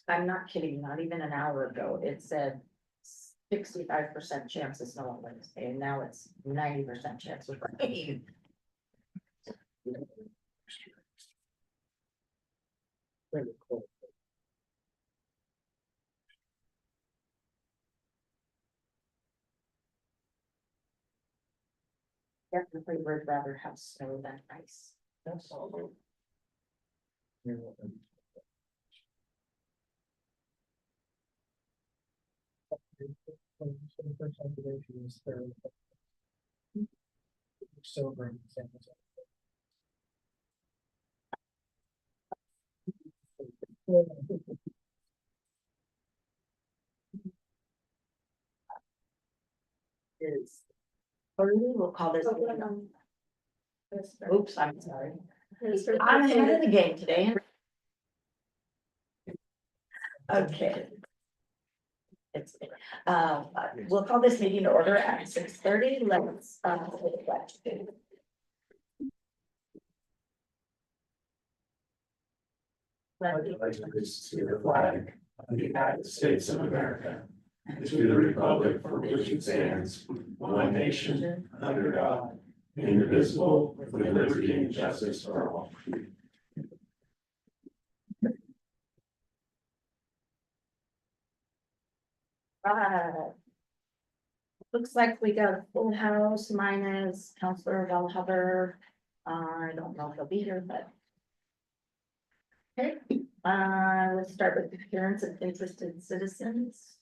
I'm not kidding, not even an hour ago, it said 65% chance of snow on Wednesday, and now it's 90% chance of rain. Definitely would rather have snow than ice. That's all. Is. We'll call this. Oops, I'm sorry. I'm ahead of the game today. Okay. We'll call this meeting to order at 6:30. Let's allegiance to the flag of the United States of America, and to the republic for which it stands, one nation, under God, indivisible, with liberty and justice for all. Looks like we got a full house, minus Counselor Valhaber. I don't know if he'll be here, but. Okay, let's start with the appearance of interested citizens.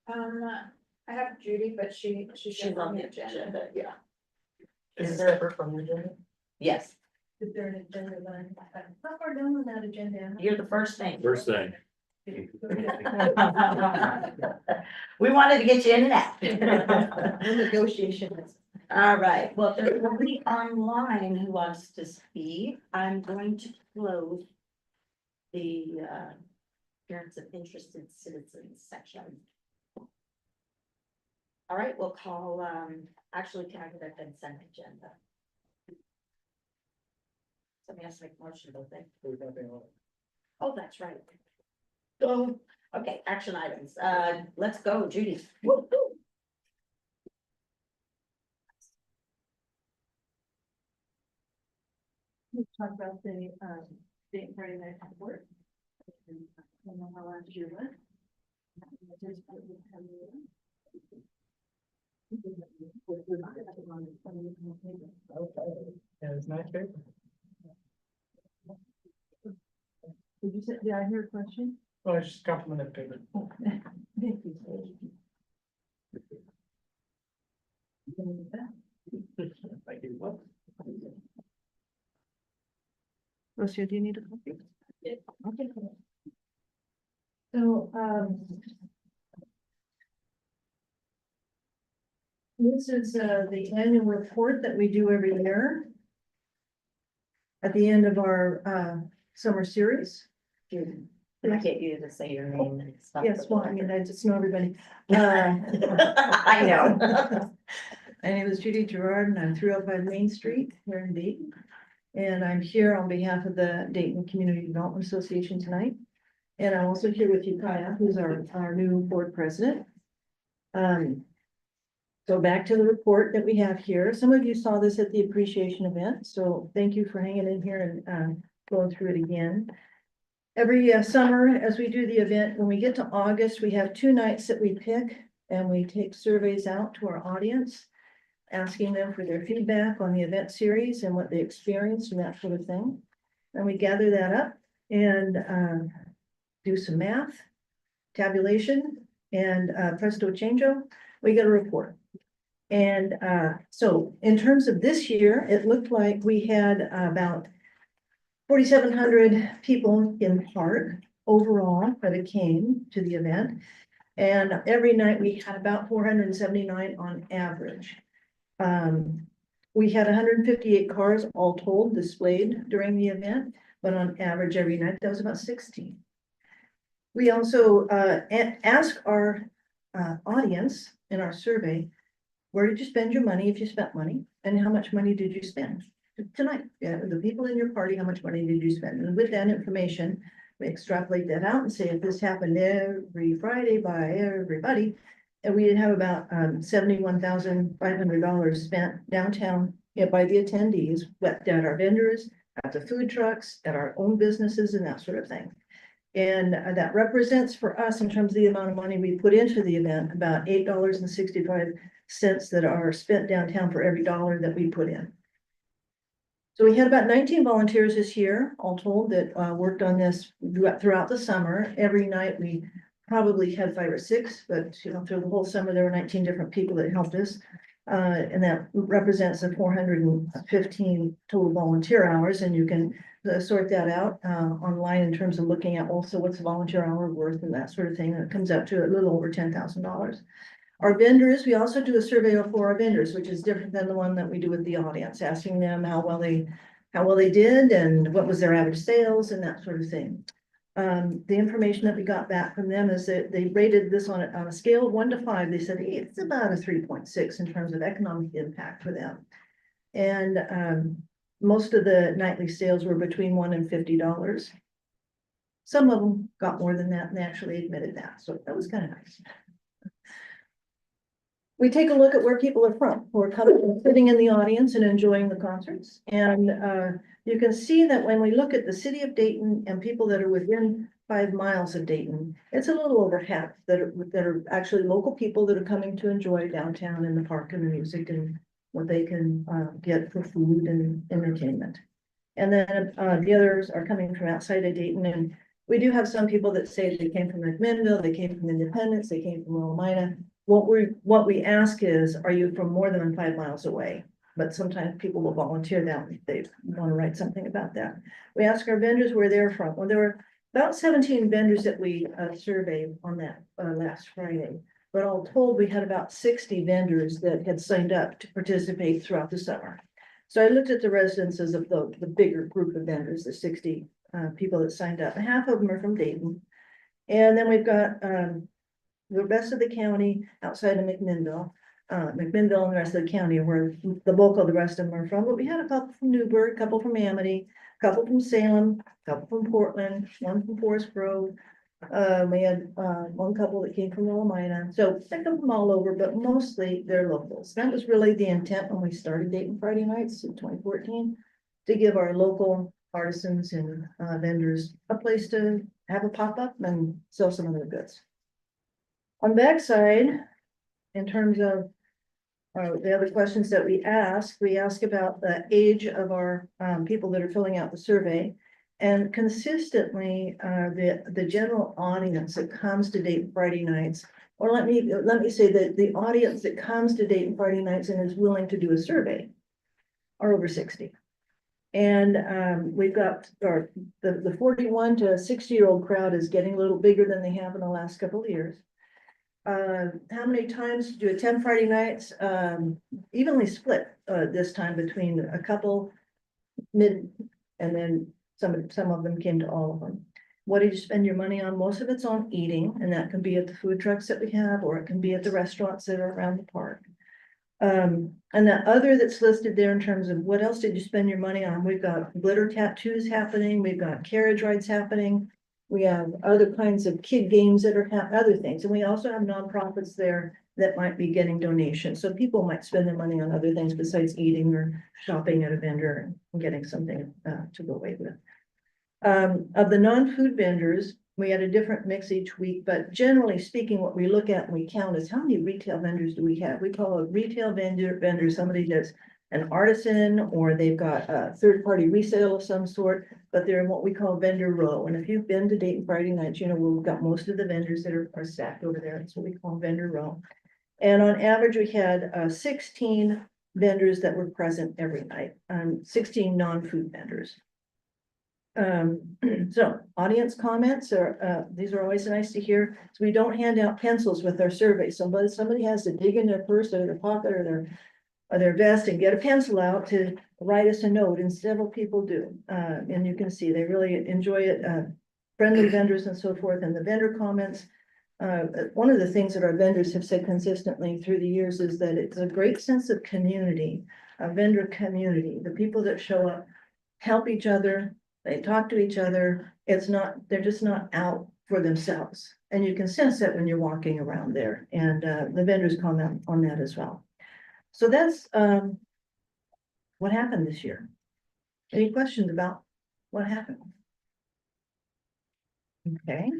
I have Judy, but she's on the agenda. Yeah. Is it separate from the agenda? Yes, Is there an agenda then? How far down on that agenda? you're the first thing. First thing. We wanted to get you in and out. Negotiations. All right, well, if there's nobody online who wants to speak, I'm going to close the appearance of interested citizens section. All right, we'll call, actually, can I get a consent agenda? Somebody has to make a motion, don't they? Oh, that's right. So, okay, action items, let's go, Judy. Woo-hoo. Let's talk about the Dayton Friday night at work. I don't know how last year went. Yeah, it's nice paper. Did I hear a question? Oh, it's just complimented paper. Thank you. Thank you. What? Rocio, do you need a copy? Yeah. Okay. So, this is the annual report that we do every year at the end of our summer series. Can I get you to say your name and stuff? Yes, well, I mean, I just know everybody. I know. My name is Judy Gerard and I'm 305 Main Street here in Dayton. And I'm here on behalf of the Dayton Community Development Association tonight. And I'm also here with you, Kaya, who's our new board president. So back to the report that we have here. Some of you saw this at the appreciation event, so thank you for hanging in here and going through it again. Every summer, as we do the event, when we get to August, we have 2 nights that we pick and we take surveys out to our audience, asking them for their feedback on the event series and what they experienced and that sort of thing. And we gather that up and do some math, tabulation, and presto changeo, we get a report. And so in terms of this year, it looked like we had about 4,700 people in park overall that came to the event. And every night we had about 479 on average. We had 158 cars all told displayed during the event, but on average every night that was about 16. We also ask our audience in our survey, where did you spend your money if you spent money? And how much money did you spend tonight? Yeah, the people in your party, how much money did you spend? And with that information, we extrapolate that out and say if this happened every Friday by everybody, and we'd have about $71,500 spent downtown, by the attendees, at our vendors, at the food trucks, at our own businesses and that sort of thing. And that represents for us, in terms of the amount of money we put into the event, about $8.65 that are spent downtown for every dollar that we put in. So we had about 19 volunteers this year, all told, that worked on this throughout the summer. Every night we probably had 5 or 6, but through the whole summer, there were 19 different people that helped us. And that represents a 415 total volunteer hours, and you can sort that out online in terms of looking at also what's a volunteer hour worth and that sort of thing. And it comes up to a little over $10,000. Our vendors, we also do a survey for our vendors, which is different than the one that we do with the audience, asking them how well they did and what was their average sales and that sort of thing. The information that we got back from them is that they rated this on a scale of 1 to 5. They said it's about a 3.6 in terms of economic impact for them. And most of the nightly sales were between $1 and $50. Some of them got more than that and actually admitted that. So that was kind of nice. We take a look at where people are from, who are coming, sitting in the audience and enjoying the concerts. And you can see that when we look at the city of Dayton and people that are within 5 miles of Dayton, it's a little over half that are actually local people that are coming to enjoy downtown and the park and the music and what they can get for food and entertainment. And then the others are coming from outside of Dayton. And we do have some people that say they came from McMinnville, they came from Independence, they came from Willamina. What we ask is, are you from more than 5 miles away? But sometimes people will volunteer that if they want to write something about that. We ask our vendors where they're from. Well, there were about 17 vendors that we surveyed on that last Friday. But all told, we had about 60 vendors that had signed up to participate throughout the summer. So I looked at the residences of the bigger group of vendors, the 60 people that signed up. Half of them are from Dayton. And then we've got the rest of the county outside of McMinnville. McMinnville and the rest of the county are where the bulk of the rest of them are from. But we had a couple from Newburgh, a couple from Amity, a couple from Salem, a couple from Portland, one from Forest Grove. We had one couple that came from Willamina. So I come from all over, but mostly they're locals. That was really the intent when we started Dayton Friday Nights in 2014, to give our local artisans and vendors a place to have a pop-up and sell some of their goods. On the backside, in terms of the other questions that we ask about the age of our people that are filling out the survey. And consistently, the general audience that comes to Dayton Friday Nights, or let me say that the audience that comes to Dayton Friday Nights and is willing to do a survey are over 60. And we've got the 41 to 60-year-old crowd is getting a little bigger than they have in the last couple of years. How many times do you attend Friday nights? Evenly split this time between a couple mid, and then some of them came to all of them. What did you spend your money on? Most of it's on eating, and that can be at the food trucks that we have, or it can be at the restaurants that are around the park. And the other that's listed there in terms of what else did you spend your money on? We've got glitter tattoos happening. We've got carriage rides happening. We have other kinds of kid games that are other things. And we also have nonprofits there that might be getting donations. So people might spend their money on other things besides eating or shopping at a vendor and getting something to go away with. Of the non-food vendors, we had a different mix each week, but generally speaking, what we look at and we count is how many retail vendors do we have? We call a retail vendor somebody that's an artisan, or they've got a third-party resale of some sort, but they're in what we call vendor row. And if you've been to Dayton Friday Nights, you know, we've got most of the vendors that are stacked over there. That's what we call vendor row. And on average, we had 16 vendors that were present every night, 16 non-food vendors. So audience comments are, these are always nice to hear. So we don't hand out pencils with our survey. Somebody has to dig in their purse or their pocket or their vest and get a pencil out to write us a note, and several people do. And you can see they really enjoy it, friendly vendors and so forth. And the vendor comments one of the things that our vendors have said consistently through the years is that it's a great sense of community, a vendor community. The people that show up help each other, they talk to each other. It's not, they're just not out for themselves. And you can sense that when you're walking around there, and the vendors comment on that as well. So that's what happened this year. Any questions about what happened? Okay.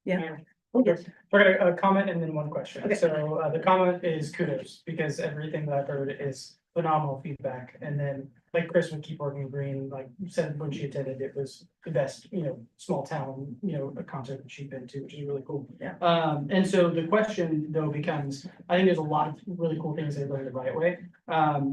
Yeah. Oh, yes. We're gonna comment and then one question. Okay. So the comment is kudos because everything that I've heard is phenomenal feedback. And then like Chris would keep working green, like you said, when she attended, it was the best, small town, a concert that she'd been to, which is really cool. Yeah. And so the question though becomes, I think there's a lot of really cool things they learned the right way.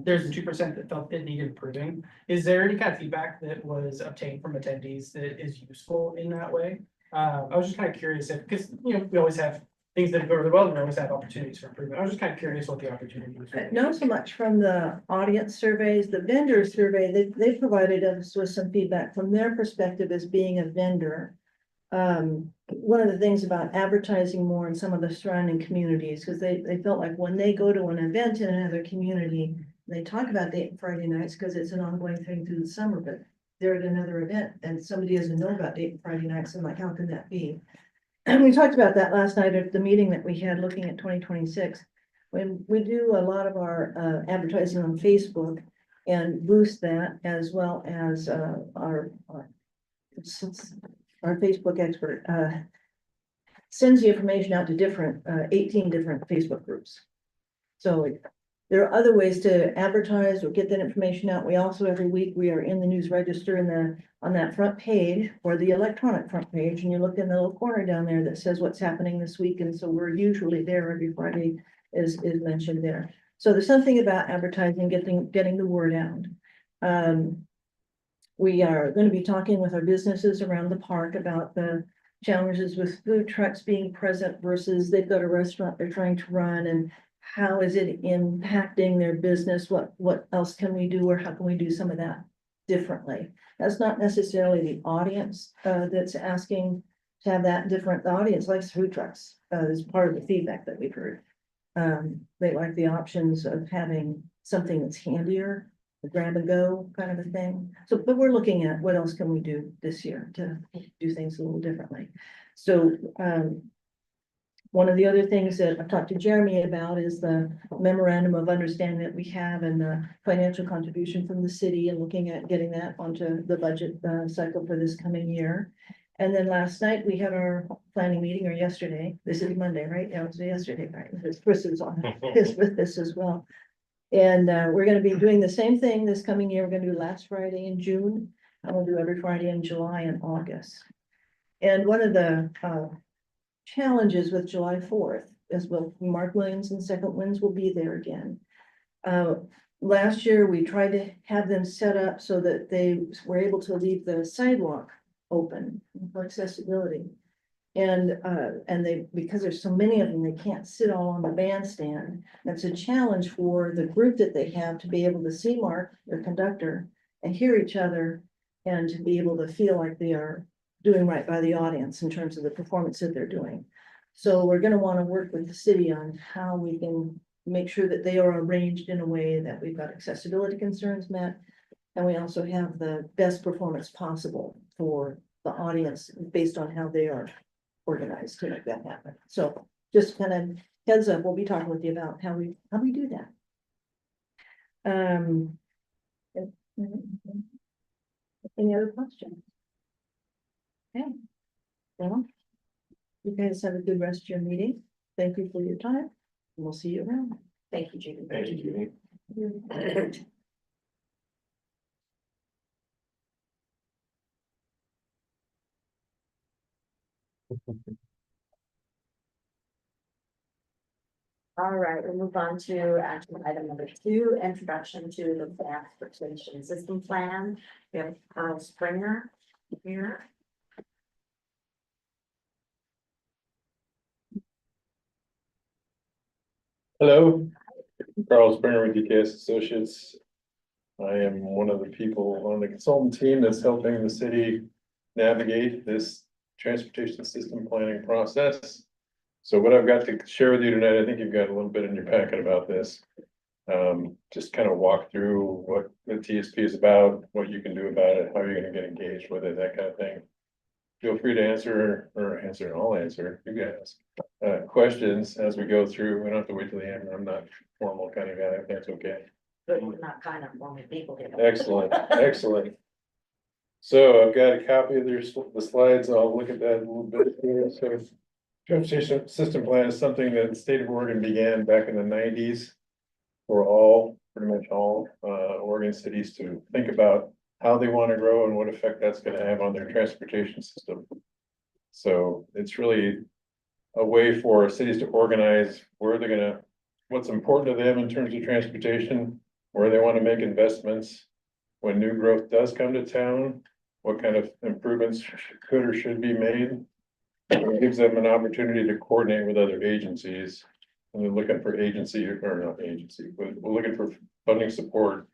There's the 2% that felt it needed improving. Is there any kind of feedback that was obtained from attendees that is useful in that way? I was just kind of curious if, because, we always have things that go really well, and we always have opportunities for improvement. I was just kind of curious what the opportunity was. Not so much from the audience surveys, the vendor survey, they provided us with some feedback from their perspective as being a vendor. One of the things about advertising more in some of the surrounding communities, because they felt like when they go to an event in another community, they talk about Dayton Friday nights because it's an ongoing thing through the summer, but they're at another event and somebody doesn't know about Dayton Friday nights, and like, how can that be? And we talked about that last night at the meeting that we had looking at 2026. When we do a lot of our advertising on Facebook and boost that, as well as our Facebook expert sends the information out to different 18 different Facebook groups. So there are other ways to advertise or get that information out. We also, every week, we are in the news register on that front page or the electronic front page, and you look in the little corner down there that says what's happening this week. And so we're usually there every Friday is mentioned there. So there's something about advertising, getting the word out. We are going to be talking with our businesses around the park about the challenges with food trucks being present versus they've got a restaurant they're trying to run, and how is it impacting their business? What else can we do, or how can we do some of that differently? That's not necessarily the audience that's asking to have that different. The audience likes food trucks is part of the feedback that we've heard. They like the options of having something that's handier, a grab and go kind of a thing. So, but we're looking at what else can we do this year to do things a little differently. So, one of the other things that I've talked to Jeremy about is the memorandum of understanding that we have and the financial contribution from the city, and looking at getting that onto the budget cycle for this coming year. And then last night we had our planning meeting, or yesterday. This is Monday, right? Yeah, it was yesterday, right? Chris is on is with this as well. And we're going to be doing the same thing this coming year. We're going to do last Friday in June, and we'll do every Friday in July and August. And one of the challenges with July 4th as well, Mark Williams and Second Winds will be there again. Last year we tried to have them set up so that they were able to leave the sidewalk open for accessibility. And they, because there's so many of them, they can't sit all on the bandstand. That's a challenge for the group that they have to be able to see Mark, their conductor, and hear each other, and to be able to feel like they are doing right by the audience in terms of the performance that they're doing. So we're going to want to work with the city on how we can make sure that they are arranged in a way that we've got accessibility concerns met, and we also have the best performance possible for the audience based on how they are organized to make that happen. So just kind of heads up, we'll be talking with you about how we do that. Any other questions? Okay. Well, you guys have a good rest of your meeting. Thank you for your time. We'll see you around. Thank you, Judy. Thank you, Judy. All right, we'll move on to action item number 2, introduction to the transportation system plan. We have Carl Springer here. Hello, Carl Springer with DKS Associates. I am one of the people on the consultant team that's helping the city navigate this transportation system planning process. So what I've got to share with you tonight, I think you've got a little bit in your packet about this. Just kind of walk through what the TSP is about, what you can do about it, how you're gonna get engaged with it, that kind of thing. Feel free to I'll answer, you guys, questions as we go through. We don't have to wait till the end. I'm not formal kind of guy, if that's okay. But we're not kind of only people here. Excellent, excellent. So I've got a copy of the slides. I'll look at that a little bit here. So transportation system plan is something that the state of Oregon began back in the 90s. For pretty much all Oregon cities to think about how they want to grow and what effect that's going to have on their transportation system. So it's really a way for cities to organize where they're gonna, what's important to them in terms of transportation, where they want to make investments. When new growth does come to town, what kind of improvements could or should be made. It gives them an opportunity to coordinate with other agencies. And they're looking for agency, or not agency, but we're looking for funding support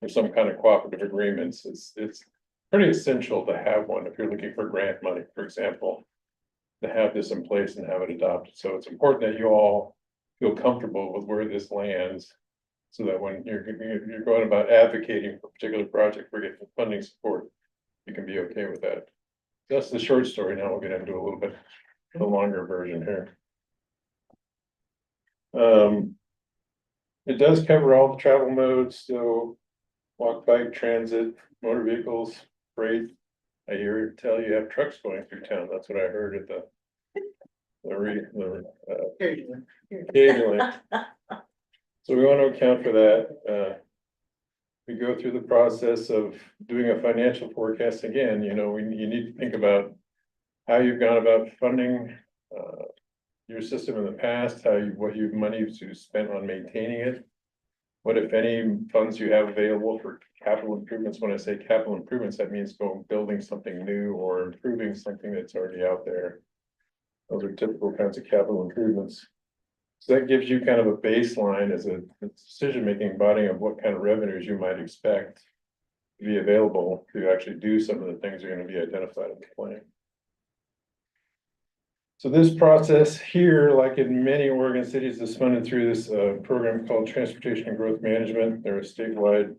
or some kind of cooperative agreements. It's pretty essential to have one if you're looking for grant money, for example, to have this in place and have it adopted. So it's important that you all feel comfortable with where this lands, so that when you're going about advocating for a particular project for getting funding support, you can be okay with that. That's the short story. Now we'll get into a little bit the longer version here. It does cover all the travel modes, so walk, bike, transit, motor vehicles, freight. I tell you have trucks going through town. That's what I heard at the occasionally. So we want to account for that. We go through the process of doing a financial forecast again. You know, you need to think about how you've gone about funding your system in the past, what you've money you spent on maintaining it. What, if any, funds you have available for capital improvements. When I say capital improvements, that means building something new or improving something that's already out there. Those are typical kinds of capital improvements. So that gives you kind of a baseline as a decision-making body of what kind of revenues you might expect to be available to actually do some of the things that are going to be identified in the plan. So this process here, like in many Oregon cities, is funded through this program called Transportation and Growth Management. They're a statewide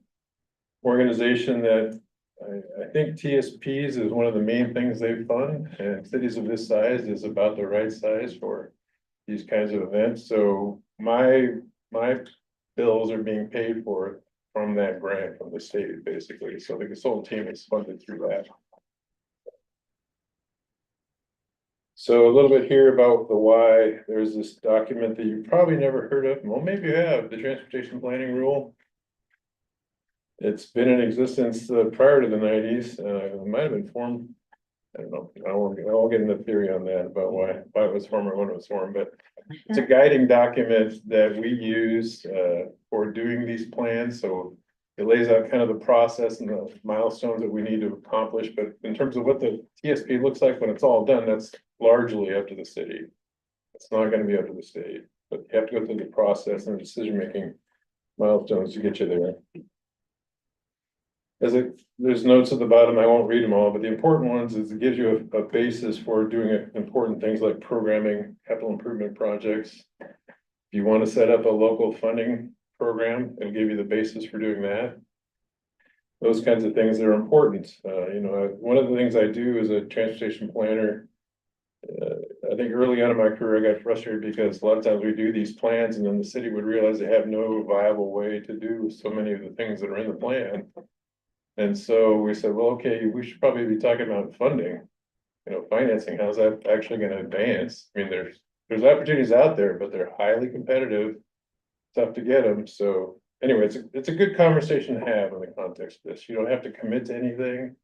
organization that I think TSPs is one of the main things they fund, and cities of this size is about the right size for these kinds of events. So my bills are being paid for from that grant from the state, basically. So the consultant team is funded through that. So a little bit here about the why. There's this document that you probably never heard of. Well, maybe you have, the Transportation Planning Rule. It's been in existence prior to the 90s. It might have been formed. I don't know. I won't get into theory on that about why it was formed or when it was formed, but it's a guiding document that we use for doing these plans. So it lays out kind of the process and the milestones that we need to accomplish. But in terms of what the TSP looks like when it's all done, that's largely up to the city. It's not going to be up to the state, but you have to go through the process and the decision-making milestones to get you there. There's notes at the bottom, I won't read them all, but the important ones is it gives you a basis for doing important things like programming capital improvement projects. If you want to set up a local funding program, it'll give you the basis for doing that. Those kinds of things that are important. You know, one of the things I do as a transportation planner, I think early on in my career, I got frustrated because a lot of times we do these plans and then the city would realize they have no viable way to do so many of the things that are in the plan. And so we said, well, okay, we should probably be talking about funding, you know, financing. How's that actually going to advance? I mean, there's opportunities out there, but they're highly competitive, tough to get them. So anyway, it's a good conversation to have in the context of this. You don't have to commit to anything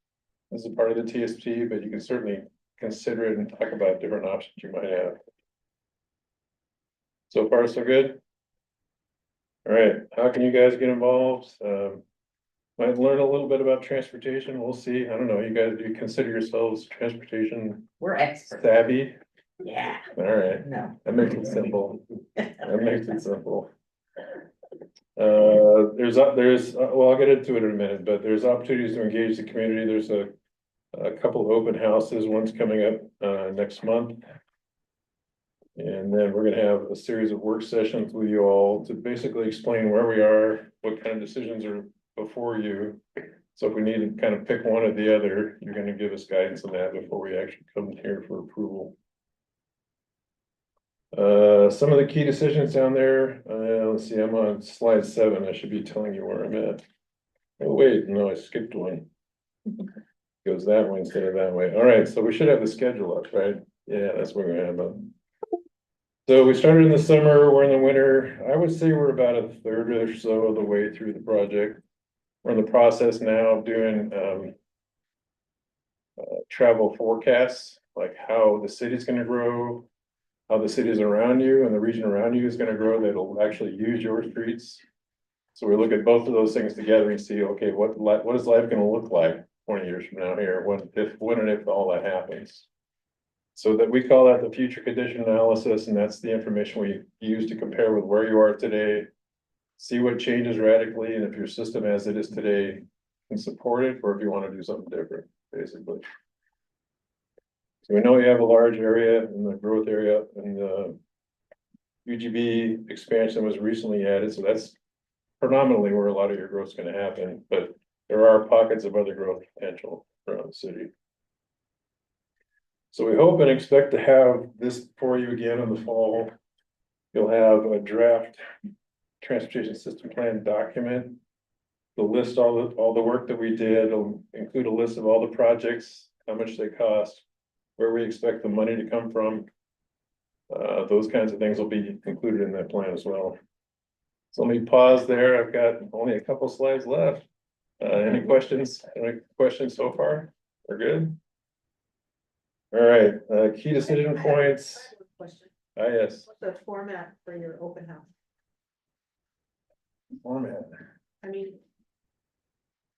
as a part of the TSP, but you can certainly consider it and talk about different options you might have. So far, so good. All right, how can you guys get involved? Might learn a little bit about transportation. We'll see. I don't know. You guys, do you consider yourselves transportation We're experts. savvy? Yeah. All right, No. that makes it simple. That makes it simple. Well, I'll get into it in a minute, but there's opportunities to engage the community. There's a couple of open houses. One's coming up next month. And then we're gonna have a series of work sessions with you all to basically explain where we are, what kind of decisions are before you. So if we need to kind of pick one or the other, you're gonna give us guidance on that before we actually come here for approval. Some of the key decisions down there, let's see, I'm on slide 7, I should be telling you where I'm at. Oh, wait, no, I skipped one. Goes that way instead of that way. All right, so we should have the schedule up, right? Yeah, that's what we're gonna have up. So we started in the summer, we're in the winter. I would say we're about a third or so of the way through the project. We're in the process now of doing travel forecasts, like how the city's gonna grow, how the cities around you and the region around you is gonna grow, that'll actually use your streets. So we look at both of those things together and see, okay, what is life gonna look like 20 years from now here, when and if all that happens. So that we call that the future condition analysis, and that's the information we use to compare with where you are today. See what changes radically, and if your system as it is today can support it, or if you want to do something different, basically. So we know you have a large area in the growth area, and the UGB expansion was recently added, so that's predominantly where a lot of your growth is going to happen, but there are pockets of other growth potential around the city. So we hope and expect to have this for you again in the fall. You'll have a draft transportation system plan document. They'll list all the work that we did. It'll include a list of all the projects, how much they cost, where we expect the money to come from. Those kinds of things will be included in that plan as well. So let me pause there. I've got only a couple slides left. Any questions? Any questions so far? We're good? All right, key decision points. Question, Yes, what's the format for your open house? format. I mean.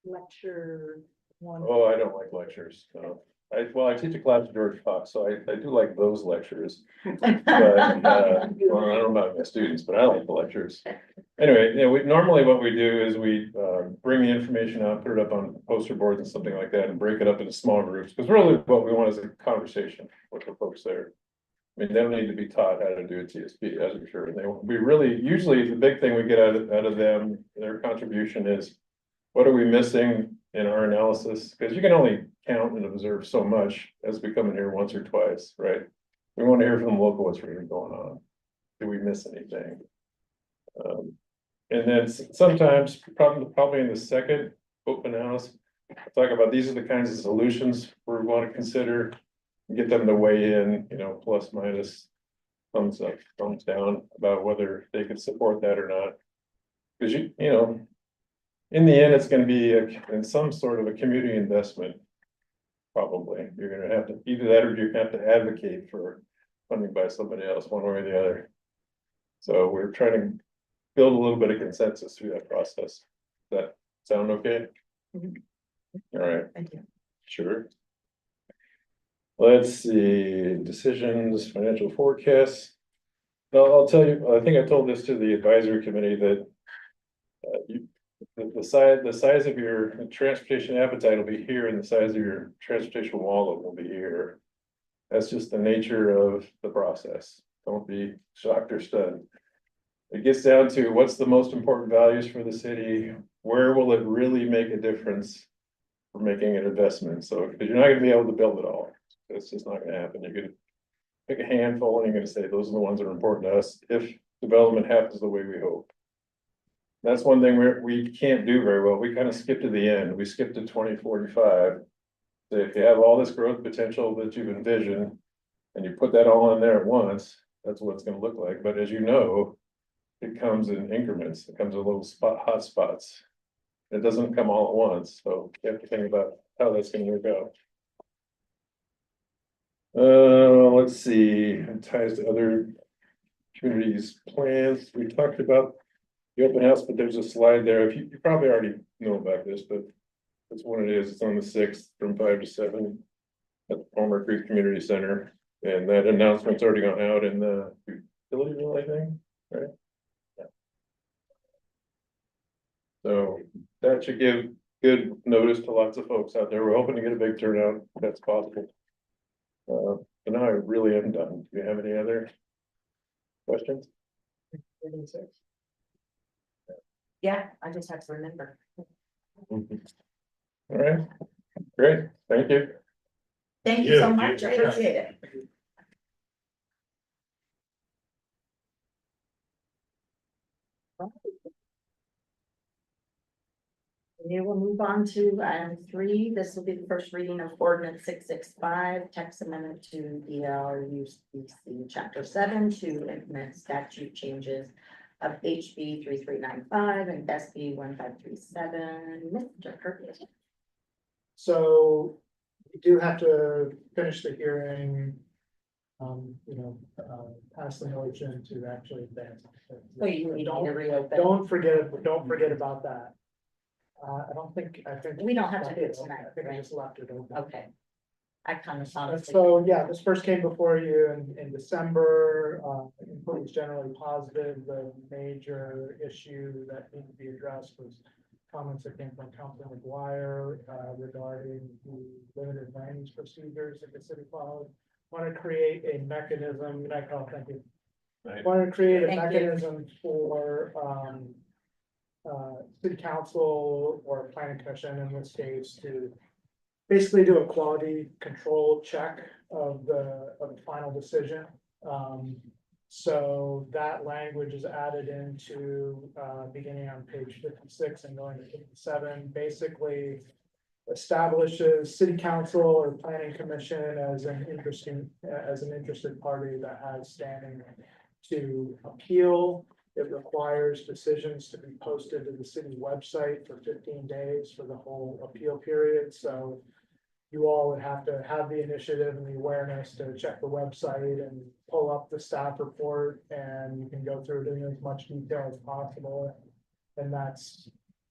Lecture one. Oh, I don't like lectures, no. I teach a class at George Fox, so I do like those lectures. But, well, I don't know about my students, but I like the lectures. Anyway, normally what we do is we, bring the information out, put it up on poster boards and something like that, and break it up into small groups, because really what we want is a conversation with the folks there. I mean, they don't need to be taught how to do a TSP, as I'm sure, we really, usually the big thing we get out of them, their contribution is, what are we missing in our analysis? Because you can only count and observe so much as we come in here once or twice, right? We want to hear from the local what's really going on. Do we miss anything? And then sometimes, probably in the second open house, talk about these are the kinds of solutions we want to consider. Get them to weigh in, plus minus, thumbs up, thumbs down about whether they could support that or not. Because in the end, it's going to be in some sort of a community investment. Probably, you're going to have to either that, or you're going to have to advocate for funding by somebody else, one way or the other. So we're trying to build a little bit of consensus through that process. Does that sound okay? All right. Thank you. Sure. Let's see, decisions, financial forecasts. I'll tell you, I think I told this to the advisory committee that the size of your transportation appetite will be here, and the size of your transportation wallet will be here. That's just the nature of the process. Don't be shocked or stunned. It gets down to what's the most important values for the city, where will it really make a difference for making an investment? So, because you're not going to be able to build it all, it's just not going to happen. You're going to pick a handful and you're going to say those are the ones that are important to us if development happens the way we hope. That's one thing we can't do very well. We kind of skip to the end. We skip to 2045. So if you have all this growth potential that you've envisioned and you put that all in there at once, that's what it's going to look like. But as you know, it comes in increments. It comes in little hot spots. It doesn't come all at once. So you have to think about how that's going to work out. Let's see, it ties to other communities' plans. We talked about the open house, but there's a slide there. If you probably already know about this, but that's what it is. It's on the 6th from 5 to 7 at the Palmer Creek Community Center. And that announcement's already gone out in the utility bill, I think, right? Yeah. So that should give good notice to lots of folks out there. We're hoping to get a big turnout if that's possible. But now I really am done. Do you have any other questions? Yeah, I just have to remember. All right, great, thank you. Thank you so Yeah, much, I yeah. appreciate it. We will move on to item 3. This will be the first reading of ordinance 665, text amendment to DLUCC chapter 7 to implement statute changes of HB 3395 and SB 1537. Mr. Curtis. So we do have to finish the hearing. Pass the motion to actually advance. So you need to reopen. Don't forget about that. I think. We don't have to do it tonight, I think I right? just left it open. Okay. I kind of saw. And so, yeah, this first came before you in December, input was generally positive, the major issue that needed to be addressed was comments that came from Councilor McGuire, regarding the limited land use procedures that the city followed. Want to create a mechanism, and I call, thank you. Right. Want to create a Thank you. mechanism for, city council or planning commission in this case to basically do a quality control check of the final decision. So that language is added into, beginning on page 56 and going to 57, basically establishes city council or planning commission as an interested party that has standing to appeal. It requires decisions to be posted to the city website for 15 days for the whole appeal period, so you all would have to have the initiative and the awareness to check the website and pull up the staff report, and you can go through it in as much detail as possible. And that's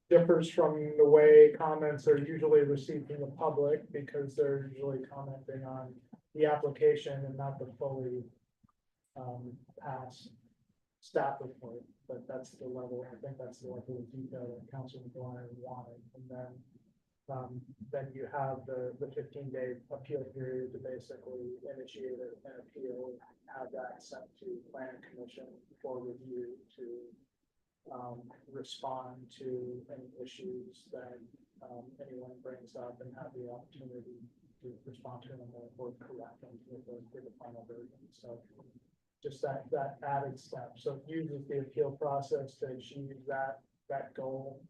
differs from the way comments are usually received from the public, because they're usually commenting on the application and not the fully passed staff report. But that's the level, I think that's the level of detail that Councilor McGuire wanted. And then you have the 15-day appeal period to basically initiate an appeal, have that sent to planning commission for review to respond to any issues that anyone brings up, and have the opportunity to respond to them or correct them with the final version. So just that added step. So it uses the appeal process to achieve that goal.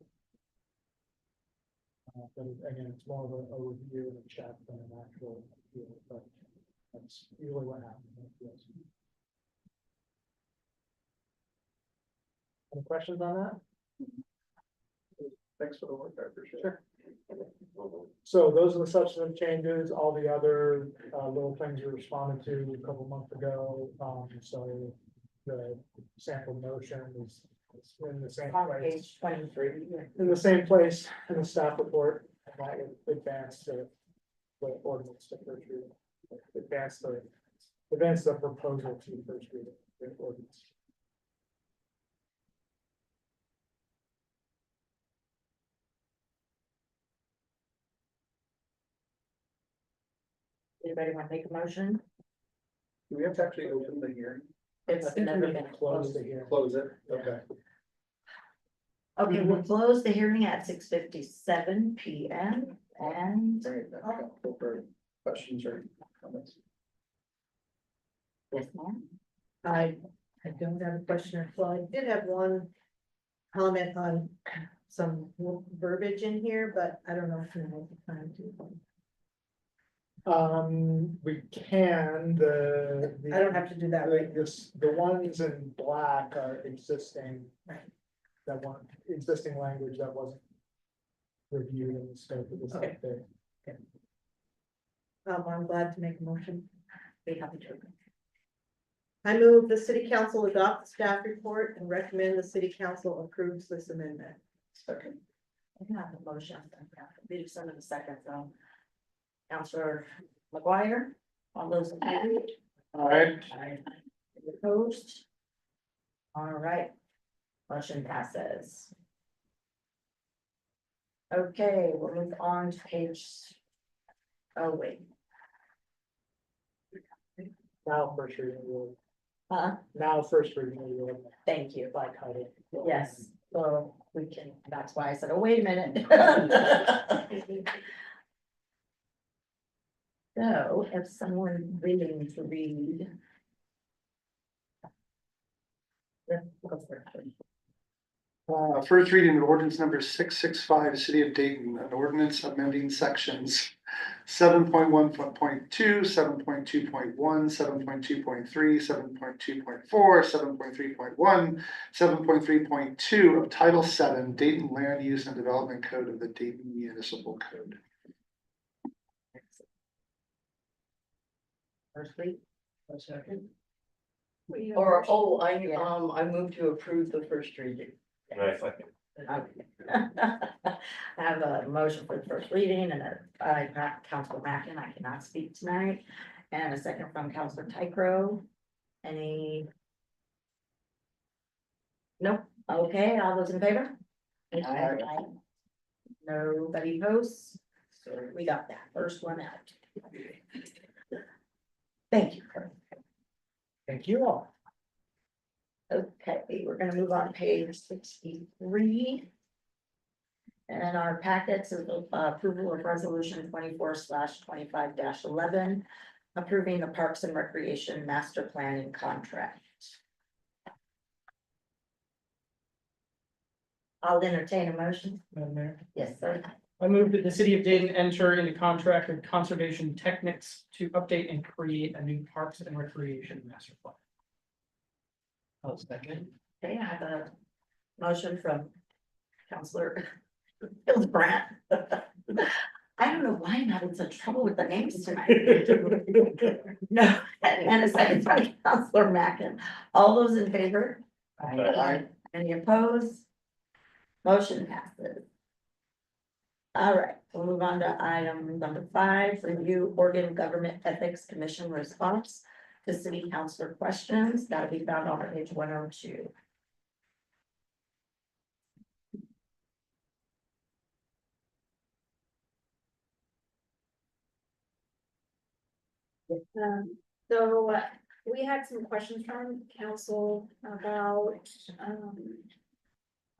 But again, it's more of a review and a check than an actual appeal, but that's usually what happens. Yes. Any questions on that? Thanks for the work, I appreciate it. So those are the substantive changes, all the other little things we responded to a couple months ago. So the sample motion is in the same On place, page 23. in the same place in the staff report, and that would advance the ordinance to first reading. Advance the proposal to first reading, the ordinance. Anybody want to make a motion? Do we have to actually open the hearing? It's I think never we been can close closed. the hearing. Close it? Okay. Okay, we'll close the hearing at 6:57 PM and Great, that's helpful for questions or comments. yes, ma'am. I don't have a question. Well, I did have one comment on some verbiage in here, but I don't know if you have the time to. We can, I don't have to do that right now. the ones in black are existing. Right. That one, existing language that wasn't reviewed in the scope of this Okay. update. I'm glad to make a motion. Be happy to. I move the city council adopt the staff report and recommend the city council approves this amendment. Second. I can have a motion. We just send it a second, so. Counselor McGuire, all those in favor? All right. Any opposed? All right, motion passes. Okay, we'll move on to page. Oh, wait, Now, first reading will Now first reading of the ordinance. Thank you. By title. Yes, so we can, that's why I said, oh, wait a minute. So if someone willing to read. Yeah, go for it. First reading of ordinance number 665, City of Dayton, an ordinance amending sections 7.1.2, 7.2.1, 7.2.3, 7.2.4, 7.3.1, 7.3.2 of Title VII, Dayton Land Use and Development Code of the Dayton Municipal Code. First read. A second. Or, I move to approve the first reading. I have a motion for the first reading and by Councilor Mackin, I cannot speak tonight, and a second from Councilor Tycro. Any? Nope, okay, all those in favor? Aye. Nobody opposed, so we got that first one out. Thank you, Kurt. Thank you all. Okay, we're gonna move on to page 63. And our packets is approval of resolution 24/25-11, approving the Parks and Recreation Master Plan and Contract. I'll entertain a motion. Madam Mayor. Yes, sir. I move that the city of Dayton enter into contract with Conservation Technics to update and create a new Parks and Recreation Master Plan. I'll second. Okay, I have a motion from Counselor Hildebrandt. I don't know why I'm having such trouble with the names tonight. No, and a second from Counselor Mackin. All those in favor? Aye. Any opposed? Motion passes. All right, we'll move on to item number 5, review Oregon Government Ethics Commission response to city councilor questions. That'll be found on page 102. So we had some questions from council about,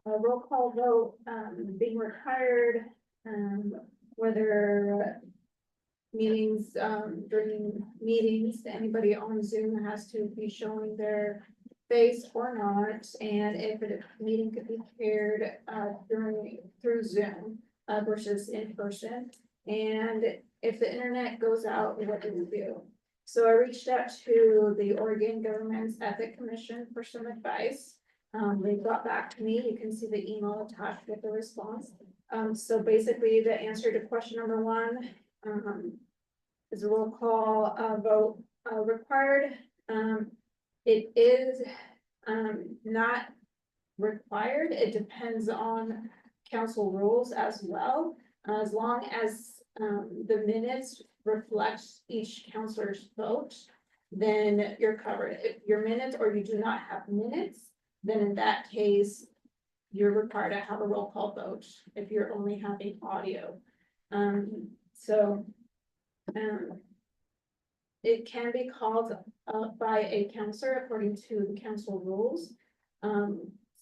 a roll call vote, being required, whether meetings, during meetings, anybody on Zoom has to be showing their face or not, and if a meeting could be paired, through Zoom, versus in person, and if the internet goes out, what do we do? So I reached out to the Oregon Government's Ethics Commission for some advice. They got back to me. You can see the email attached with the response. So basically the answer to question number 1, is a roll call, vote, required. It is, not required. It depends on council rules as well. As long as, the minutes reflect each counselor's vote, then you're covered. If your minutes or you do not have minutes, then in that case, you're required to have a roll call vote if you're only having audio. It can be called by a counselor according to the council rules.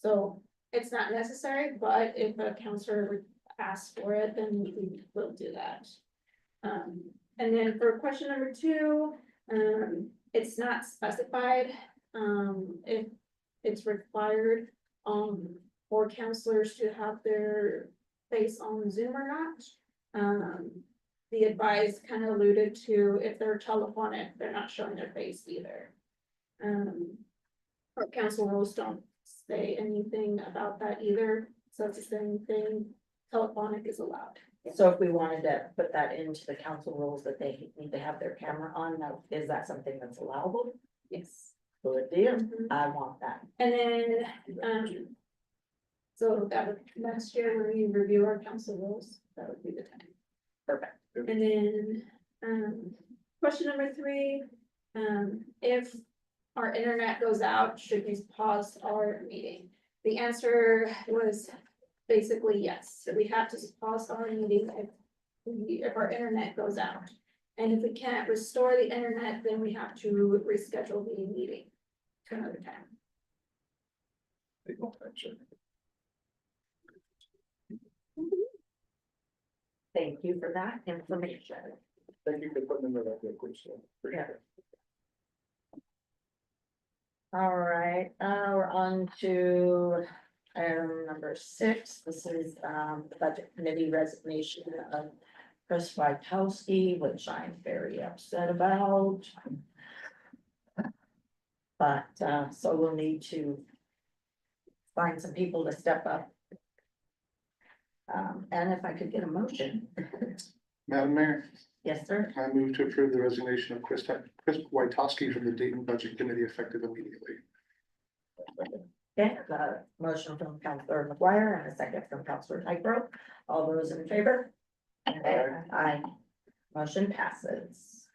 So it's not necessary, but if a counselor asks for it, then we will do that. And then for question number 2, it's not specified if it's required for counselors to have their face on Zoom or not. The advice kind of alluded to if they're telephonic, they're not showing their face either. Our council rules don't say anything about that either, so it's the same thing, telephonic is allowed. So if we wanted to put that into the council rules that they need to have their camera on, now, is that something that's allowable? Yes. Good deal, I want that. And then, so that would, next year when we review our council rules, that would be the time. Perfect. And then, question number 3, if our internet goes out, should we pause our meeting? The answer was basically yes. So we have to pause our meeting if our internet goes out. And if we can't restore the internet, then we have to reschedule the meeting. to another time. Thank you for that information. Thank you for putting them in that good question. Yeah. All right, we're on to item number 6. This is the budget committee resignation of Chris Witowski, which I'm very upset about. But so we'll need to find some people to step up. And if I could get a motion. Madam Mayor, Yes, sir. I move to approve the resignation of Chris Witowski from the Dayton Budget Committee effective immediately. Okay, the motion from Councilor McGuire and a second from Councilor Tyro. All those in favor? Aye. Motion passes.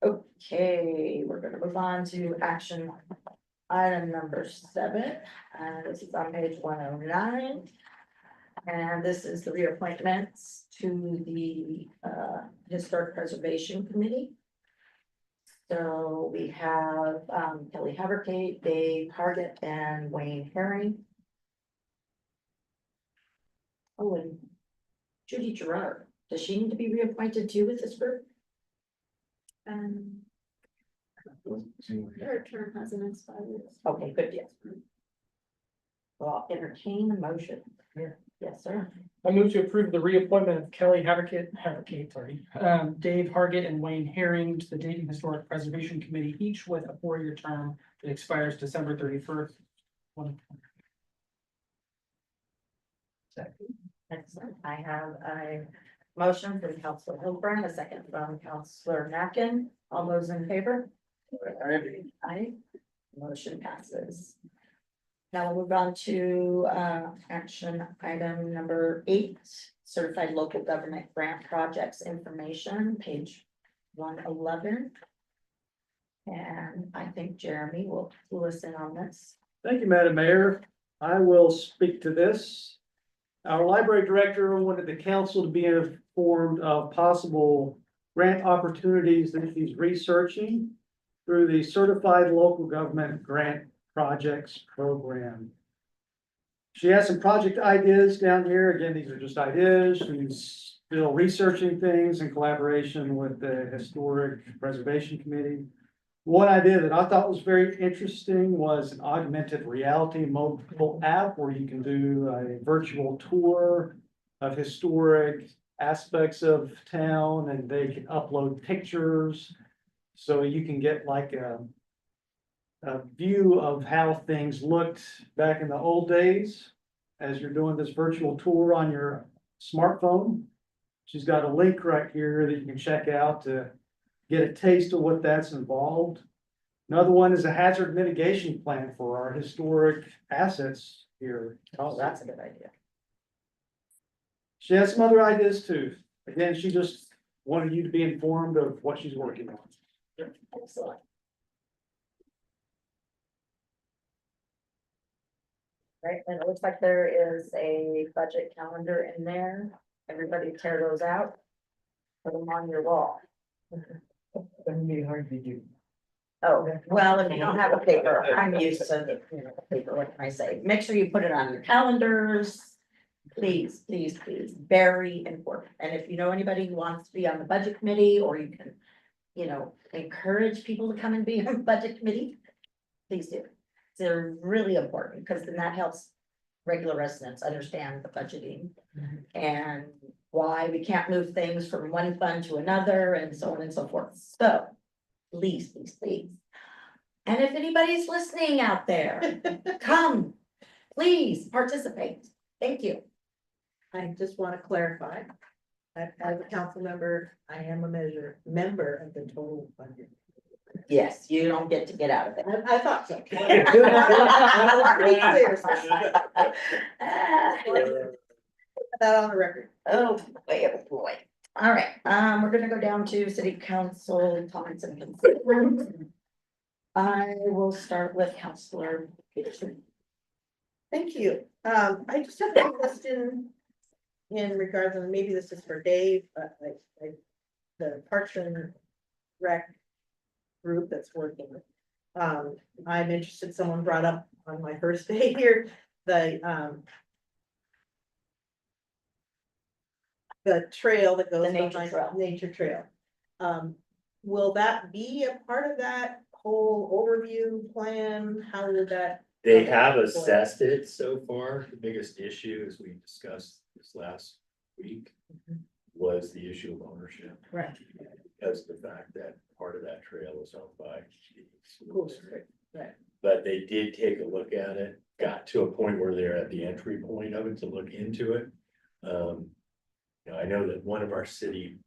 Okay, we're gonna move on to action item number 7. This is on page 109. And this is the reappointments to the Historic Preservation Committee. So we have Kelly Haverkate, Dave Hargett, and Wayne Herring. Oh, and Judy Gerard, does she need to be reappointed too with this group? Her term hasn't expired. Okay, good deal. Well, I'll entertain a motion. Yes, sir. I move to approve the reappointment of Kelly Haverkate, Dave Hargett and Wayne Herring to the Dayton Historic Preservation Committee, each with a 4-year term that expires December 31st. Excellent. I have a motion from Councilor Hilburn, a second from Councilor Mackin. All those in favor? Aye. Motion passes. Now we'll move on to action item number 8, certified local government grant projects information, page 111. And I think Jeremy will clue us in on this. Thank you, Madam Mayor. I will speak to this. Our library director wanted the council to be informed of possible grant opportunities that he's researching through the Certified Local Government Grant Projects Program. She has some project ideas down here. Again, these are just ideas. She's still researching things in collaboration with the Historic Preservation Committee. One idea that I thought was very interesting was an augmented reality mobile app where you can do a virtual tour of historic aspects of town, and they can upload pictures. So you can get like a view of how things looked back in the old days as you're doing this virtual tour on your smartphone. She's got a link right here that you can check out to get a taste of what that's involved. Another one is a hazard mitigation plan for our historic assets here. Oh, that's a good idea. She has some other ideas too. Again, she just wanted you to be informed of what she's working on. Excellent. Right, and it looks like there is a budget calendar in there. Everybody tear those out. Put them on your wall. That'd be hard to do. Oh, well, if you don't have a paper, I'm used to the paper, what can I say? Make sure you put it on your calendars. Please, please, please, very important. And if you know anybody who wants to be on the budget committee, or you can, encourage people to come and be on the budget committee, please do. They're really important, because then that helps regular residents understand the budgeting and why we can't move things from one fund to another and so on and so forth. So please, please, please. And if anybody's listening out there, come, please participate. Thank you. I just want to clarify, as a council member, I am a member of the total budget. Yes, you don't get to get out of it. I thought so. Put that on the record. Oh, boy. All right, we're gonna go down to city council comments and concerns. I will start with Councilor Peterson. Thank you. I just have a question in regards, and maybe this is for Dave, but like the Parks and Rec group that's working. I'm interested, someone brought up on my first day here, the trail that goes The nature behind trail. Nature Trail. Will that be a part of that whole overview plan? How would that? They have assessed it so far. The biggest issue, as we discussed this last week, was the issue of ownership. Right. Because of the fact that part of that trail is owned by the school Cool. district. Right. But they did take a look at it, got to a point where they're at the entry point of it to look into it. I know that one of our city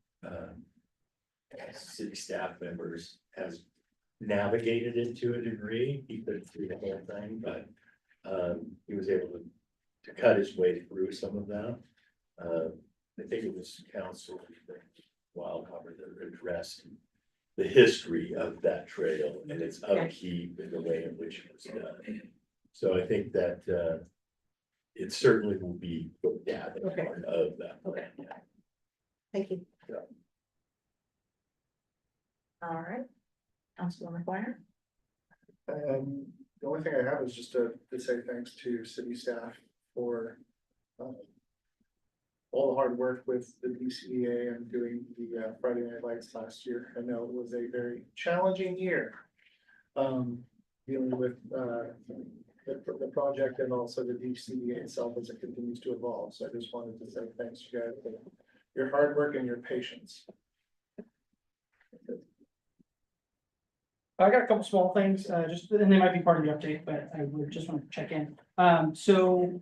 staff members has navigated it to a degree. He couldn't do the whole thing, but he was able to cut his way through some of that. I think it was Council Wildcover that addressed the history of that trail and its upkeep and the way in which it was done. So I think that it certainly will be looked at as part of that. Okay. Thank you. All right. Councilor McGuire. The only thing I have is just to say thanks to city staff for all the hard work with the DCEA and doing the Friday Night Lights last year. I know it was a very challenging year. Dealing with the project and also the DCEA itself as it continues to evolve. So I just wanted to say thanks to you guys for your hard work and your patience. I got a couple small things, just, and they might be part of the update, but I would just want to check in. So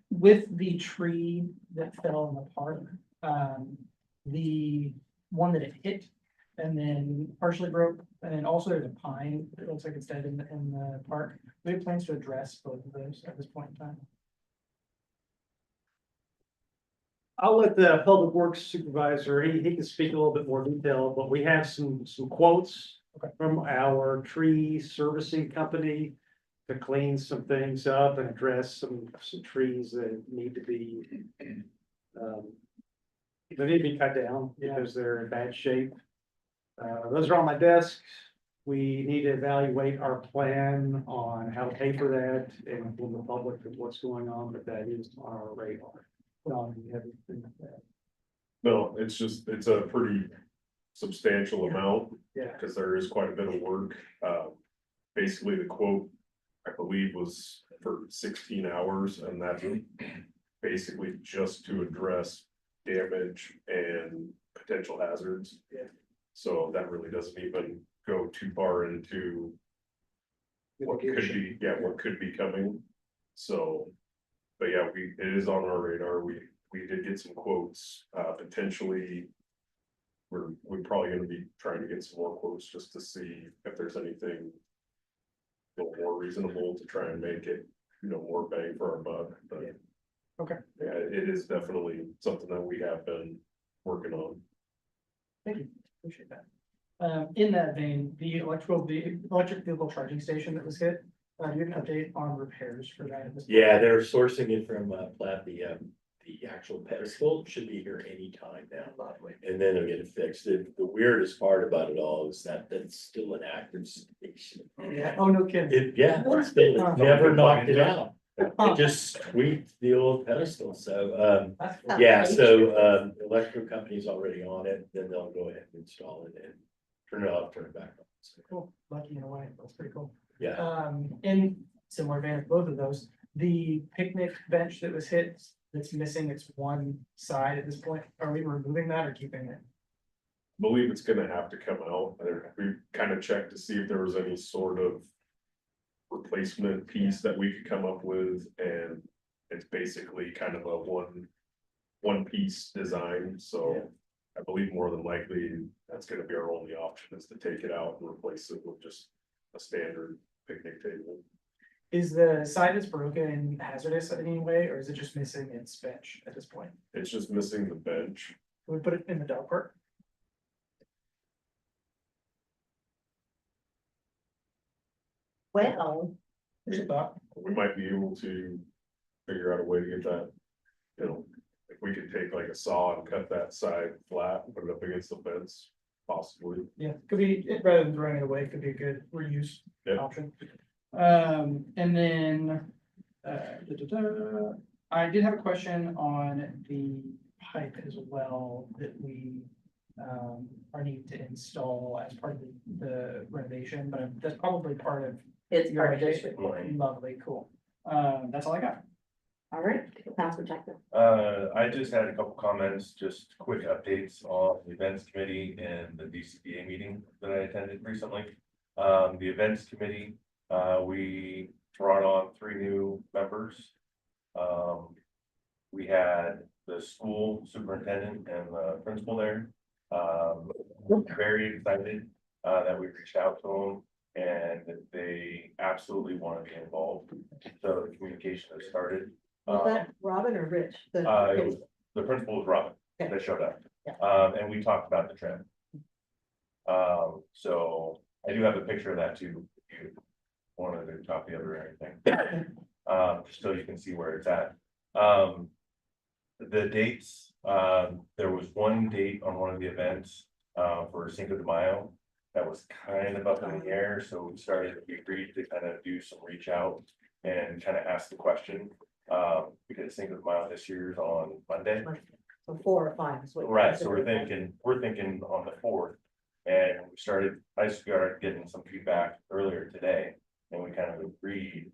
with the tree that fell in the park, the one that it hit and then partially broke, and then also there's a pine that looks like it's dead in the park. Do we have plans to address both of those at this point in time? I'll let the public works supervisor, he can speak a little bit more detail, but we have some quotes from our tree servicing company to clean some things up and address some trees that need to be they need to be cut down because they're in bad shape. Those are on my desk. We need to evaluate our plan on how to pay for that and inform the public of what's going on, but that is on our radar. Don, do you have anything like that? No, it's a pretty substantial amount. Yeah. Because there is quite a bit of work. Basically the quote, I believe, was for 16 hours, and that's basically just to address damage and potential hazards. Yeah. So that really doesn't even go too far into what could be coming. So, but yeah, it is on our radar. We did get some quotes, potentially. We're probably gonna be trying to get some more quotes just to see if there's anything a little more reasonable to try and make it, more bang for our buck, but. Okay. Yeah, it is definitely something that we have been working on. Thank you, appreciate that. In that vein, the electric vehicle charging station that was hit, do you have an update on repairs for that? At this point? Yeah, they're sourcing it from Platt, the actual pedestal should be here anytime now. And then they'll get it fixed. The weirdest part about it all is that that's still an active station. Yeah, oh, no kidding. It's still never knocked it out. It just tweaked the old pedestal, so, so, electrical company's already on it, then they'll go ahead and install it and turn it off, turn it back on. So, Cool, lucky in a way, that's pretty cool. yeah, In similar vein of both of those, the picnic bench that was hit, that's missing its one side at this point, are we removing that or keeping it? Believe it's gonna have to come out. We kind of checked to see if there was any sort of replacement piece that we could come up with, and it's basically kind of a one piece design, so. I believe more than likely, that's gonna be our only option, is to take it out and replace it with just a standard picnic table. Is the side that's broken hazardous in any way, or is it just missing its bench at this point? It's just missing the bench. Can we put it in the dog park? Well, There's a thought. We might be able to figure out a way to get that, if we could take like a saw and cut that side flat and put it up against the fence, possibly. Yeah, could be, rather than throwing it away, could be a good reuse Yeah. option. And then, I did have a question on the pipe as well that we are needing to install as part of the renovation, but that's probably part of It's your part of this report. report. Lovely, cool. That's all I got. All right, Councilor Jackson. I just had a couple comments, just quick updates on the events committee and the DCDA meeting that I attended recently. The events committee, we brought on 3 new members. We had the school superintendent and the principal there. Very excited, that we reached out to them and they absolutely want to be involved. So the communication has started. Was that Robin or Rich? It was, the principal was Robin that showed up. Yeah. And we talked about the trend. So I do have a picture of that too, if you wanted to copy of it or anything. Just so you can see where it's at. The dates, there was one date on one of the events, for Cinco de Mayo. That was kind of up in the air, so we agreed to kind of do some reach out and kind of ask the question. Because Cinco de Mayo this year is on Monday. So 4 or 5 is what. Right, so we're thinking on the 4th. And I started getting some feedback earlier today, and we kind of agreed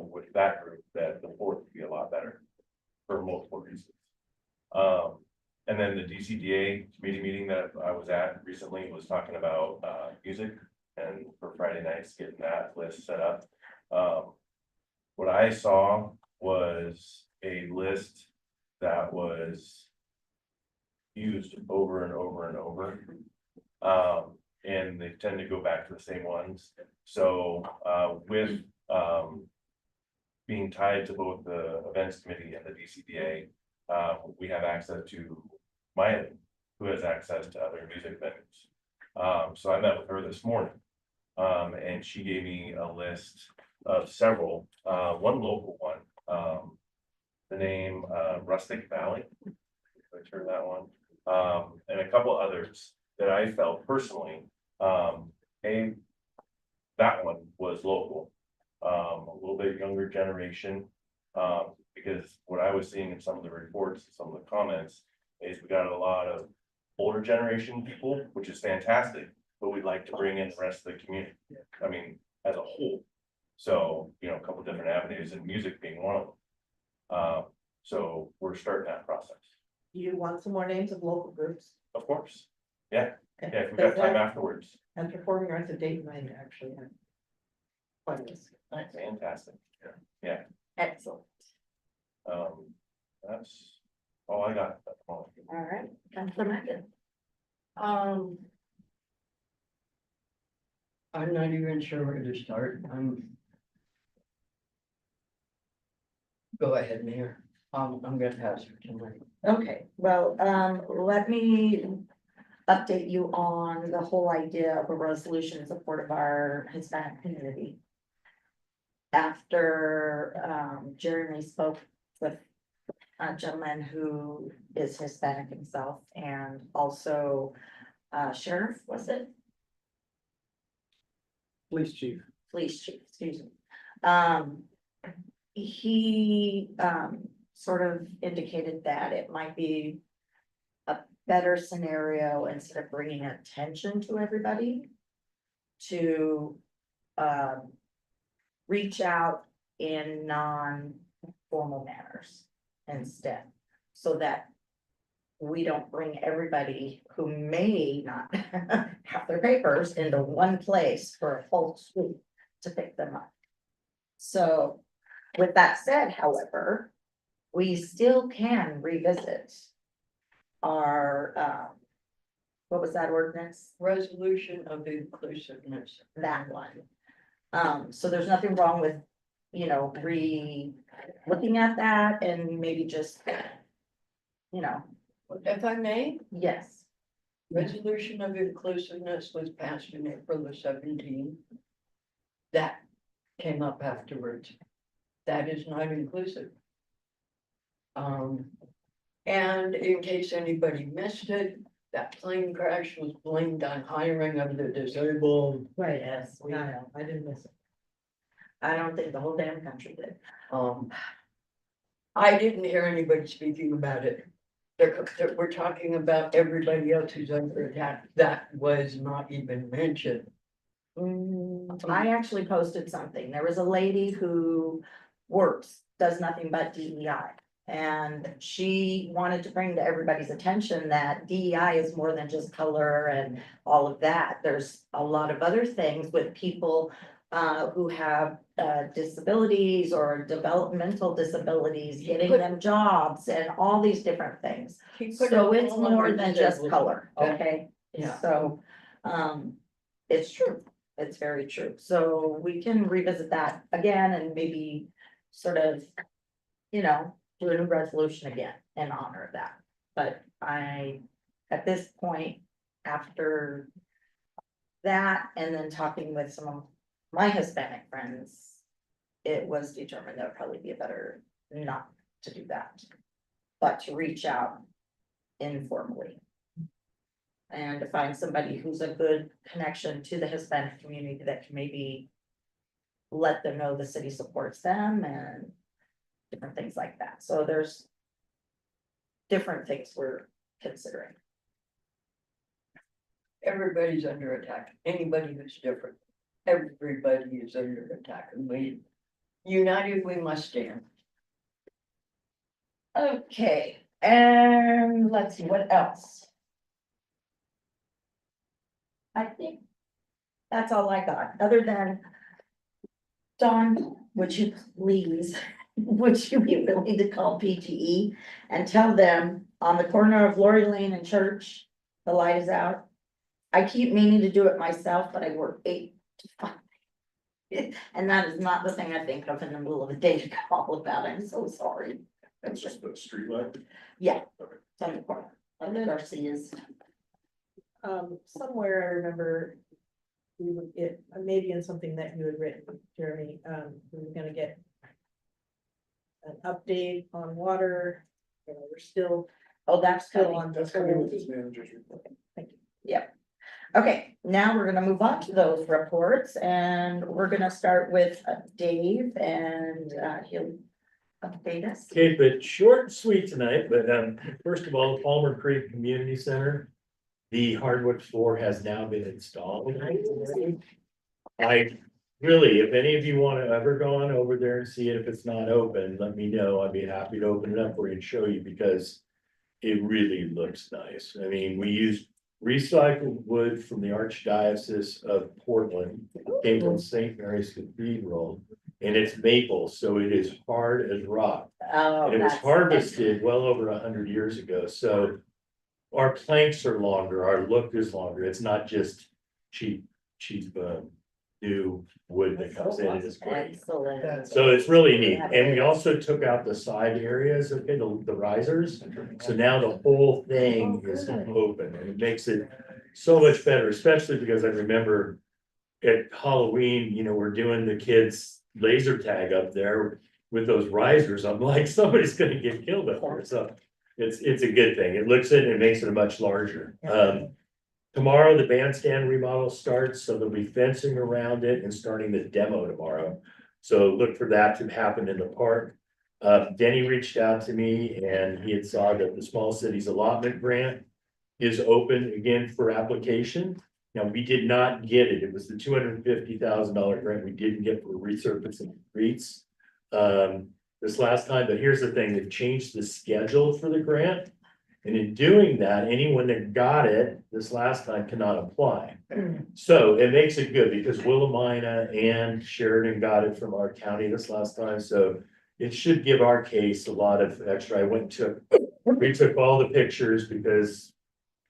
with that group that the 4th would be a lot better for multiple reasons. And then the DCDA committee meeting that I was at recently was talking about music, and for Friday nights, getting that list set up. What I saw was a list that was used over and over and over. And they tend to go back to the same ones. So with being tied to both the events committee and the DCDA, we have access to Miley, who has access to other music venues. So I met with her this morning, and she gave me a list of several, one local one, the name Rustic Valley, I heard that one, and a couple others that I felt personally, that one was local, a little bit younger generation, because what I was seeing in some of the reports, some of the comments, is we got a lot of older generation people, which is fantastic, but we'd like to bring in the rest of the community. I mean, as a whole. So, a couple different avenues, and music being one of them. So we're starting that process. You want some more names of local groups? Of course. Yeah, Okay. if we've got time afterwards. And Performing Arts of Dayton, I actually have. Quite a list. Fantastic. Excellent. That's all I got. All right, Councilor Megan. I'm not even sure where to start. Go ahead, Mayor. I'm gonna pass it tonight. Okay, well, let me update you on the whole idea of a resolution in support of our Hispanic community. After Jeremy spoke with a gentleman who is Hispanic himself, and also sheriff, was it? Police chief. Police chief, excuse me. He sort of indicated that it might be a better scenario, instead of bringing attention to everybody, to reach out in non-formal manners instead, so that we don't bring everybody who may not have their papers into one place for a full sweep to pick them up. So with that said, however, we still can revisit our, what was that ordinance? Resolution of inclusiveness. That one. So there's nothing wrong with, looking at that and maybe just, If I may, yes. resolution of inclusiveness was passed in April the 17th. That came up afterwards. That is not inclusive. And in case anybody missed it, that plane crash was blamed on hiring of the disabled. Right, Yes, we no, know. I didn't miss it. I don't think the whole damn country did. I didn't hear anybody speaking about it. We're talking about everybody else who's under attack. That was not even mentioned. I actually posted something. There was a lady who does nothing but DEI. And she wanted to bring to everybody's attention that DEI is more than just color and all of that. There's a lot of other things with people who have disabilities or developmental disabilities, getting them jobs and all these different things. So it's more than just color, okay? Yeah. So, it's true. It's very true. So we can revisit that again and maybe sort of, you know, do a new resolution again in honor of that. But at this point, after that, and then talking with some of my Hispanic friends, it was determined that would probably be better not to do that, but to reach out informally. And to find somebody who's a good connection to the Hispanic community that can maybe let them know the city supports them and different things like that. So there's different things we're considering. Everybody's under attack. Anybody who's different. Everybody is under attack, and united we must stand. Okay, and let's see, what else? I think that's all I got, other than Dawn, would you please, would you be willing to call PGE and tell them on the corner of Lori Lane and Church, the light is out? I keep meaning to do it myself, but I work 8 to 5. And that is not the thing I think of in the middle of the day to call about. I'm so sorry. That's just the street light. Yeah, it's on the corner. And then Garcia's. Somewhere I remember. We would get, maybe in something that you had written, Jeremy, we were gonna get. An update on water, we're still, Oh, that's still coming. on the That's coming with whole. his manager's report. Yep. Okay, now we're gonna move on to those reports and we're gonna start with Dave and he'll update us. Okay, but short and sweet tonight, but first of all, Palmer Creek Community Center. The hardwood floor has now been installed. I really, if any of you want to ever go on over there and see it, if it's not open, let me know. I'd be happy to open it up for you and show you because it really looks nice. I mean, we used recycled wood from the Archdiocese of Portland, came from St. Mary's Cathedral, and it's maple, so it is hard as rock. Oh, And it was that's harvested well over 100 years ago, so our planks are longer, our look is longer. It's not just cheap, new wood that comes in and is great. Excellent. So it's really neat. And we also took out the side areas, okay, the risers. So now the whole thing is open and it makes it so much better, especially because I remember at Halloween, you know, we're doing the kids laser tag up there with those risers. I'm like, somebody's gonna get killed up there. So it's a good thing. It looks it and it makes it much larger. Tomorrow, the bandstand remodel starts, so there'll be fencing around it and starting the demo tomorrow. So look for that to happen in the park. Denny reached out to me and he had saw that the Small Cities Allotment Grant is open again for application. Now, we did not get it. It was the $250,000 grant we didn't get for resurfacing streets this last time, but here's the thing, they've changed the schedule for the grant. And in doing that, anyone that got it this last time cannot apply. So it makes it good because Willamina and Sheridan got it from our county this last time, so it should give our case a lot of extra. We took all the pictures because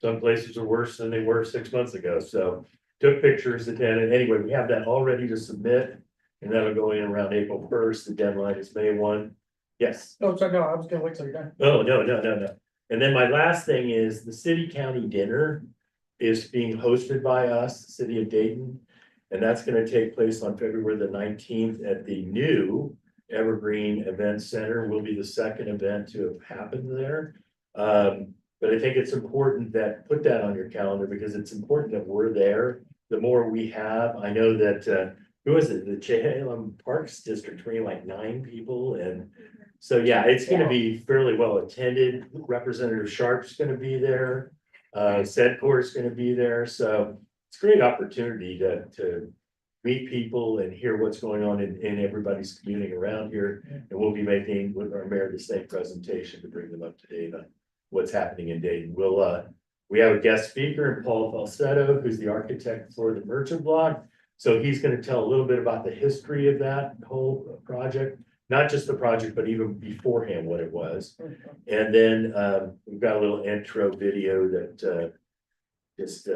some places are worse than they were 6 months ago, so took pictures, attended. Anyway, we have that all ready to submit. And that'll go in around April 1st. The deadline is May 1. Yes. Oh, sorry, no, I was gonna wait till you're done. Oh, no. And then my last thing is the city county dinner is being hosted by us, the city of Dayton. And that's gonna take place on February the 19th at the new Evergreen Event Center. Will be the second event to have happened there. But I think it's important that put that on your calendar because it's important that we're there. The more we have, I know that who is it? The Chehalem Parks District, bringing like 9 people, and so, yeah, it's gonna be fairly well attended. Representative Sharp's gonna be there. Sedcor's gonna be there, so it's a great opportunity to meet people and hear what's going on in everybody's community around here. And we'll be making with our mayor the same presentation to bring them up to date on what's happening in Dayton. We have a guest speaker in Paul Falsetto, who's the architect for the merchant block. So he's gonna tell a little bit about the history of that whole project, not just the project, but even beforehand what it was. And then we've got a little intro video that just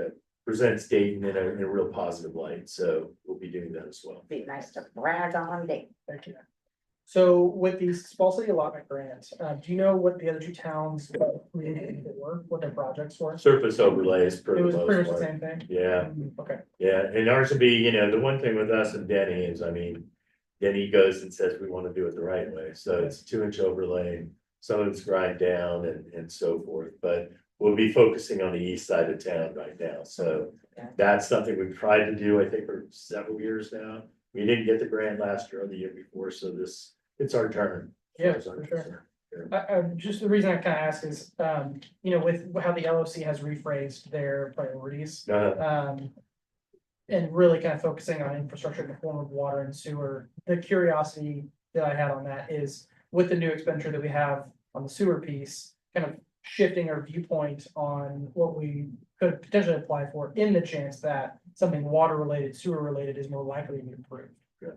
presents Dayton in a real positive light. So we'll be doing that as well. Be nice to brag on Dayton. Thank you. So with the small city allotment grant, do you know what the other 2 towns were, what their projects were? Surface overlays. It was pretty much the same thing? Yeah, Okay, yeah, and ours will be, the one thing with us and Denny is, Denny goes and says we want to do it the right way, so it's 2-inch overlay. Some of it's grind down and so forth, but we'll be focusing on the east side of town right now, so. That's something we've tried to do, I think, for several years now. We didn't get the grant last year or the year before, so it's our turn. Yeah, as far as I'm for sure. concerned. Just the reason I kind of ask is, with how the LOC has rephrased their priorities. And really kind of focusing on infrastructure in the form of water and sewer. The curiosity that I had on that is with the new expenditure that we have on the sewer piece, kind of shifting our viewpoint on what we could potentially apply for in the chance that something water related, sewer related is more likely to be approved.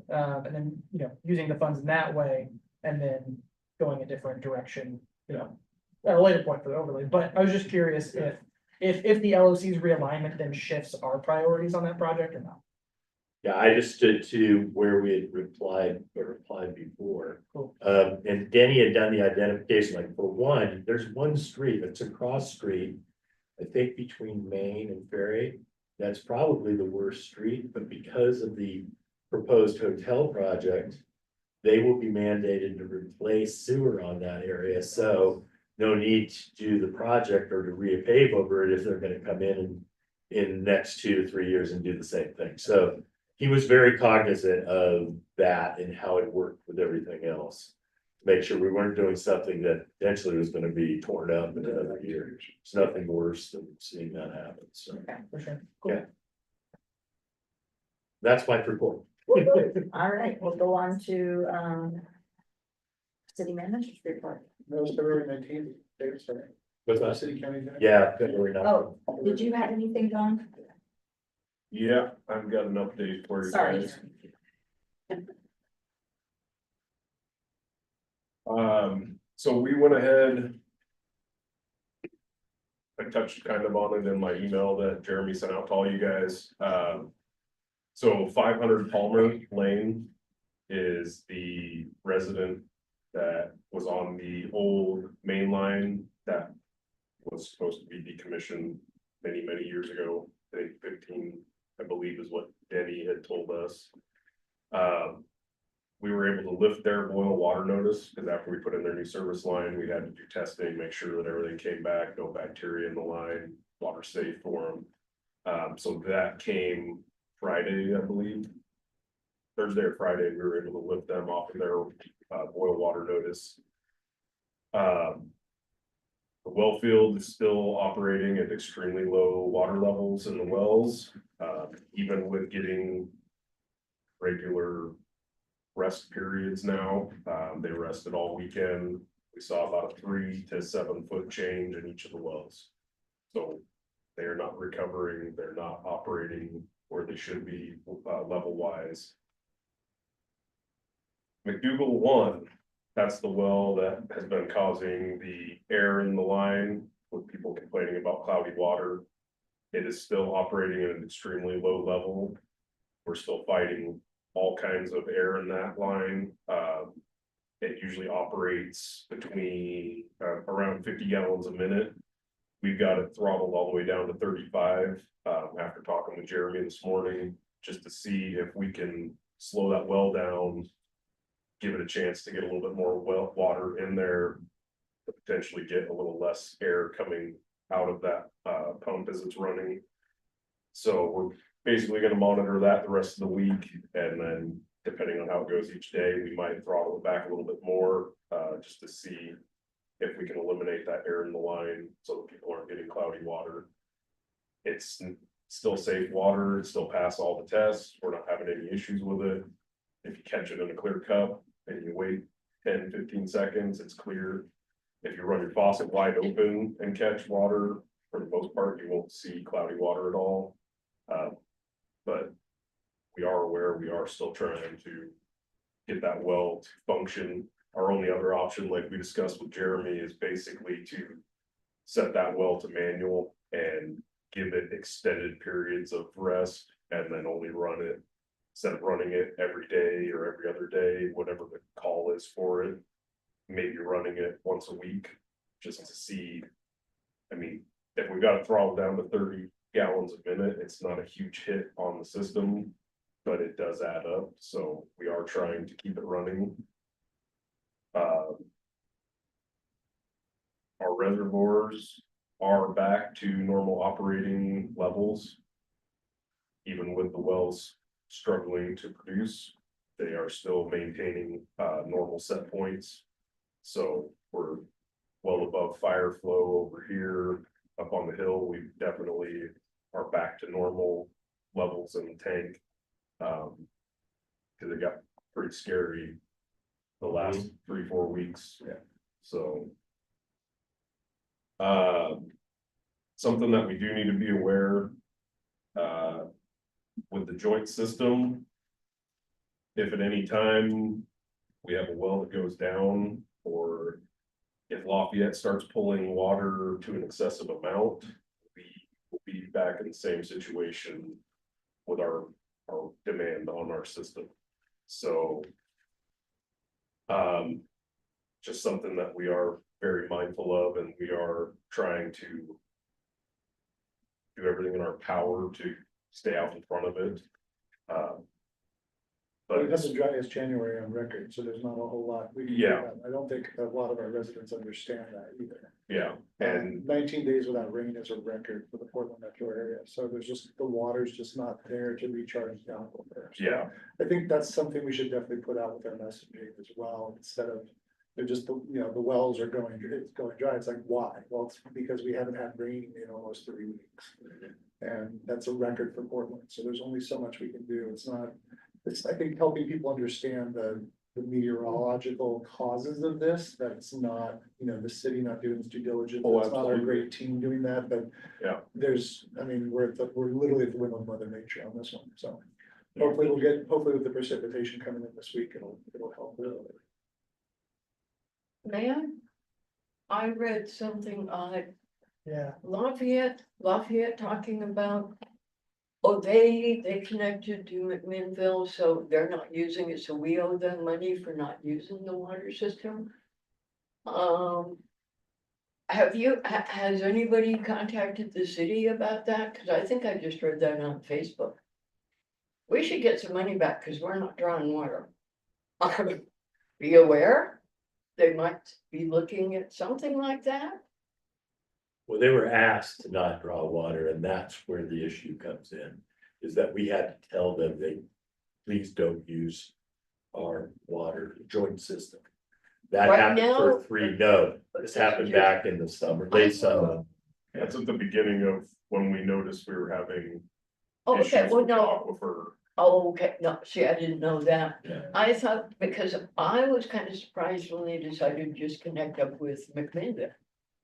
And then, using the funds in that way and then going a different direction, at a later point for the overlay. But I was just curious if the LOC's realignment then shifts our priorities on that project or not. Yeah, I just stood to where we had replied before. Cool. And Denny had done the identification, like, for one, there's one street, it's a cross street. I think between Main and Ferry, that's probably the worst street, but because of the proposed hotel project. They will be mandated to replace sewer on that area, so no need to do the project or to repave over it if they're gonna come in the next 2 to 3 years and do the same thing, so. He was very cognizant of that and how it worked with everything else. To make sure we weren't doing something that eventually was gonna be torn up in another year. It's nothing worse than seeing that happen, so For sure. Cool. Yeah. That's my report. All right, we'll go on to city manager's report. That was February 19th, David, sorry. What's that? City County. Yeah, February 9th. Oh, did you have anything, John? Yeah, I've got an update for you Sorry. guys. So we went ahead. I touched kind of on it in my email that Jeremy sent out to all you guys. So 500 Palmer Lane is the resident that was on the old main line that was supposed to be decommissioned many, many years ago. I think 15, I believe, is what Denny had told us. We were able to lift their boil water notice because after we put in their new service line, we had to do testing, make sure that everything came back, no bacteria in the line, water safe for them. So that came Friday, I believe. Thursday or Friday, we were able to lift them off of their boil water notice. The well field is still operating at extremely low water levels in the wells, even with getting regular rest periods now. They rested all weekend. We saw about a 3 to 7 foot change in each of the wells. So they are not recovering, they're not operating where they should be level wise. McDougal 1, that's the well that has been causing the air in the line with people complaining about cloudy water. It is still operating at an extremely low level. We're still fighting all kinds of air in that line. It usually operates between around 50 gallons a minute. We've got it throttled all the way down to 35 after talking with Jeremy this morning, just to see if we can slow that well down, give it a chance to get a little bit more well water in there, to potentially get a little less air coming out of that pump as it's running. So we're basically gonna monitor that the rest of the week, and then depending on how it goes each day, we might throttle it back a little bit more, just to see if we can eliminate that air in the line, so that people aren't getting cloudy water. It's still safe water, it still pass all the tests, we're not having any issues with it. If you catch it in a clear cup and you wait 10-15 seconds, it's clear. If you run your faucet wide open and catch water, for the most part, you won't see cloudy water at all. But we are aware, we are still trying to get that well to function. Our only other option, like we discussed with Jeremy, is basically to set that well to manual and give it extended periods of rest, and then only run it, instead of running it every day or every other day, whatever the call is for it. Maybe running it once a week, just to see. I mean, if we got to throttle down to 30 gallons a minute, it's not a huge hit on the system, but it does add up, so we are trying to keep it running. Our reservoirs are back to normal operating levels. Even with the wells struggling to produce, they are still maintaining normal set points. So we're well above fire flow over here. Up on the hill, we definitely are back to normal levels in the tank. Cause it got pretty scary the last 3-4 weeks. Yeah. So. Something that we do need to be aware, with the joint system. If at any time we have a well that goes down, or if Lafayette starts pulling water to an excessive amount, we will be back in the same situation with our demand on our system. So just something that we are very mindful of, and we are trying to do everything in our power to stay out in front of it. But It hasn't driest January on record, so there's not a whole lot. We can do Yeah. that. I don't think a lot of our residents understand that either. yeah, and 19 days without rain is a record for the Portland metro area, so there's just, the water's just not there to recharge down there. So yeah, I think that's something we should definitely put out with our messaging as well, instead of, they're just, the the wells are going, it's going dry, it's like, why? Well, it's because we haven't had rain in almost 3 weeks. And that's a record for Portland, so there's only so much we can do, it's, I think, helping people understand the meteorological causes of this, that it's not, the city not doing its due diligence, Oh, it's not our absolutely. great team doing that, but Yeah. there's, I mean, we're literally at the whim of Mother Nature on this one, so. Hopefully with the precipitation coming in this week, it'll help a little bit. Man, I read something on Yeah. Lafayette talking about. Oh, they connected to McMinnville, so they're not using it, so we owe them money for not using the water system. Has anybody contacted the city about that? Cause I think I just read that on Facebook. We should get some money back, cause we're not drawing water. Be aware, they might be looking at something like that. Well, they were asked to not draw water, and that's where the issue comes in, is that we had to tell them please don't use our water joint system. That Right happened for now- 3, no, this happened back in the summer, late summer. that's at the beginning of when we noticed we were having Oh, okay, issues well, with the no, aquifer. oh, okay, no, see, I didn't know that. Yeah. I thought, because I was kind of surprised when they decided to just connect up with McMinnville.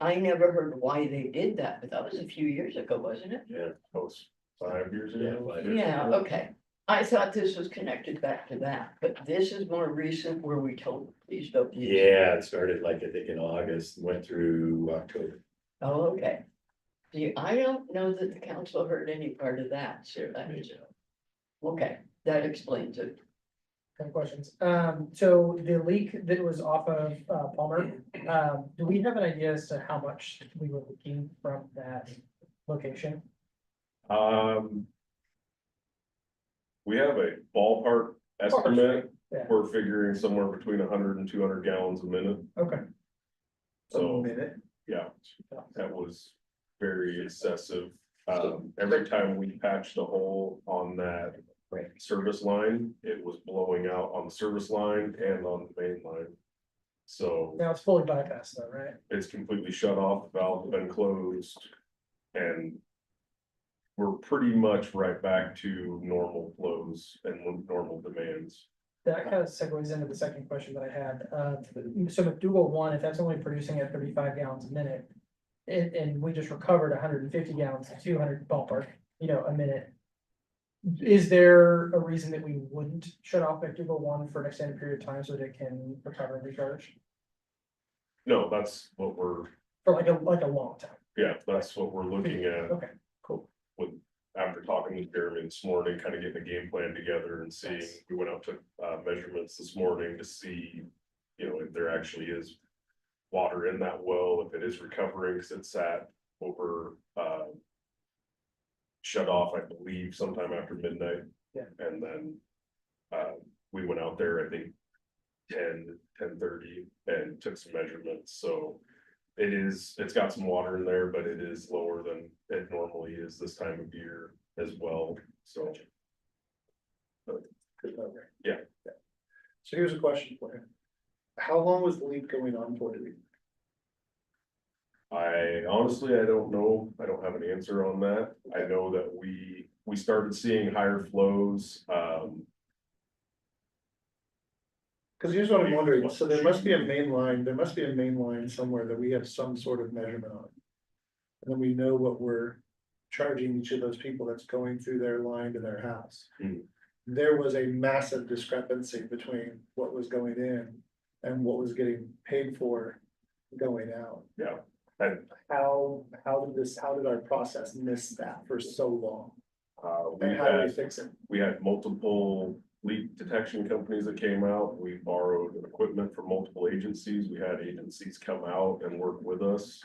I never heard why they did that, but that was a few years ago, wasn't it? Yeah, That was 5 years yeah, ago. 5 years Yeah, ago. okay. I thought this was connected back to that, but this is more recent where we told, please don't use it. Yeah, it started like, I think in August, went through October. Oh, okay. See, I don't know that the council heard any part of that, so that is, okay, that explains it. Couple questions. So the leak that was off of Palmer, do we have an idea as to how much we were leaking from that location? We have a ballpark estimate, Yeah. we're figuring somewhere between 100 and 200 gallons a minute, Okay. A so, minute. yeah, that was very excessive Every time we patched a hole on that service line, it was blowing out on the service line and on the main line. So Now it's fully bypassed though, right? it's completely shut off, the valve's been closed. And we're pretty much right back to normal flows and normal demands. That kind of segues into the second question that I had. So McDougal one, if that's only producing at 35 gallons a minute. And we just recovered 150 gallons to 200 ballpark, a minute. Is there a reason that we wouldn't shut off McDougal one for an extended period of time so that it can recover and recharge? No, that's what we're, For like a long time. yeah, that's what we're looking at. Okay, cool. After talking with Jeremy this morning, kind of getting a game plan together and seeing, we went out, took measurements this morning to see, if there actually is water in that well, if it is recovering, because it sat over, shut off, I believe, sometime after midnight. Yeah. And then, we went out there, I think, 10:30 and took some measurements, so it's got some water in there, but it is lower than it normally is this time of year as well, so. Yeah. So here's a question for you. How long was the leak going on for? I honestly, I don't know. I don't have an answer on that. I know that we started seeing higher flows. Cause here's what I'm wondering, so there must be a main line somewhere that we have some sort of measurement on. And then we know what we're charging each of those people that's going through their line to their house. Hmm. There was a massive discrepancy between what was going in and what was getting paid for going out. Yeah. And How did our process miss that for so long? we And how do we had, fix it? we had multiple leak detection companies that came out. We borrowed equipment from multiple agencies. We had agencies come out and work with us.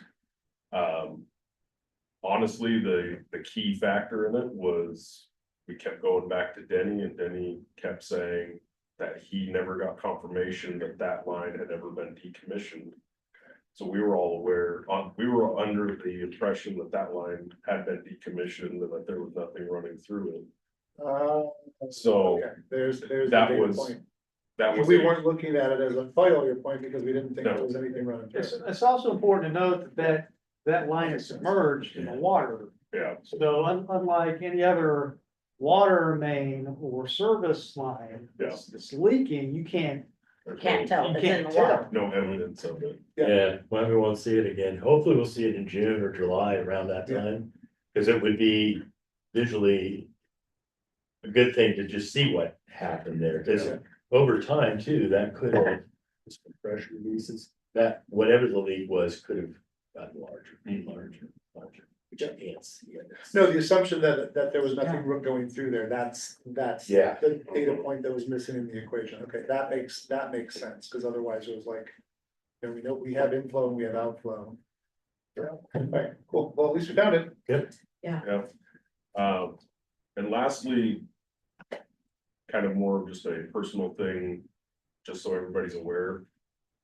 Honestly, the key factor in it was we kept going back to Denny, and Denny kept saying that he never got confirmation that that line had ever been decommissioned. So we were all aware, we were under the impression that that line had been decommissioned and that there was nothing running through it. So Okay, there's the that data was- point. that was. We a- weren't looking at it as a failure point because we didn't think No. there was anything running through. It's also important to note that line is submerged in the water. Yeah, So unlike any other water main or service line that's leaking, you can't. Can't tell if You it's in can't the water. no evidence of it. Yeah, well, we won't see it again. Hopefully we'll see it in June or July around that Yeah. time. Cause it would be visually a good thing to just see what happened there, cause Yeah. over time too, that could have, some pressure releases, that whatever the leak was could have gotten larger, larger, which I can't see. it. No, the assumption that there was nothing going through there, that's Yeah. the data point that was missing in the equation. Okay, that makes sense, because otherwise it was like, we know we have inflow and we have outflow. Yeah, alright, cool. Well, at least we found it. Yeah. And lastly. Kind of more of just a personal thing, just so everybody's aware.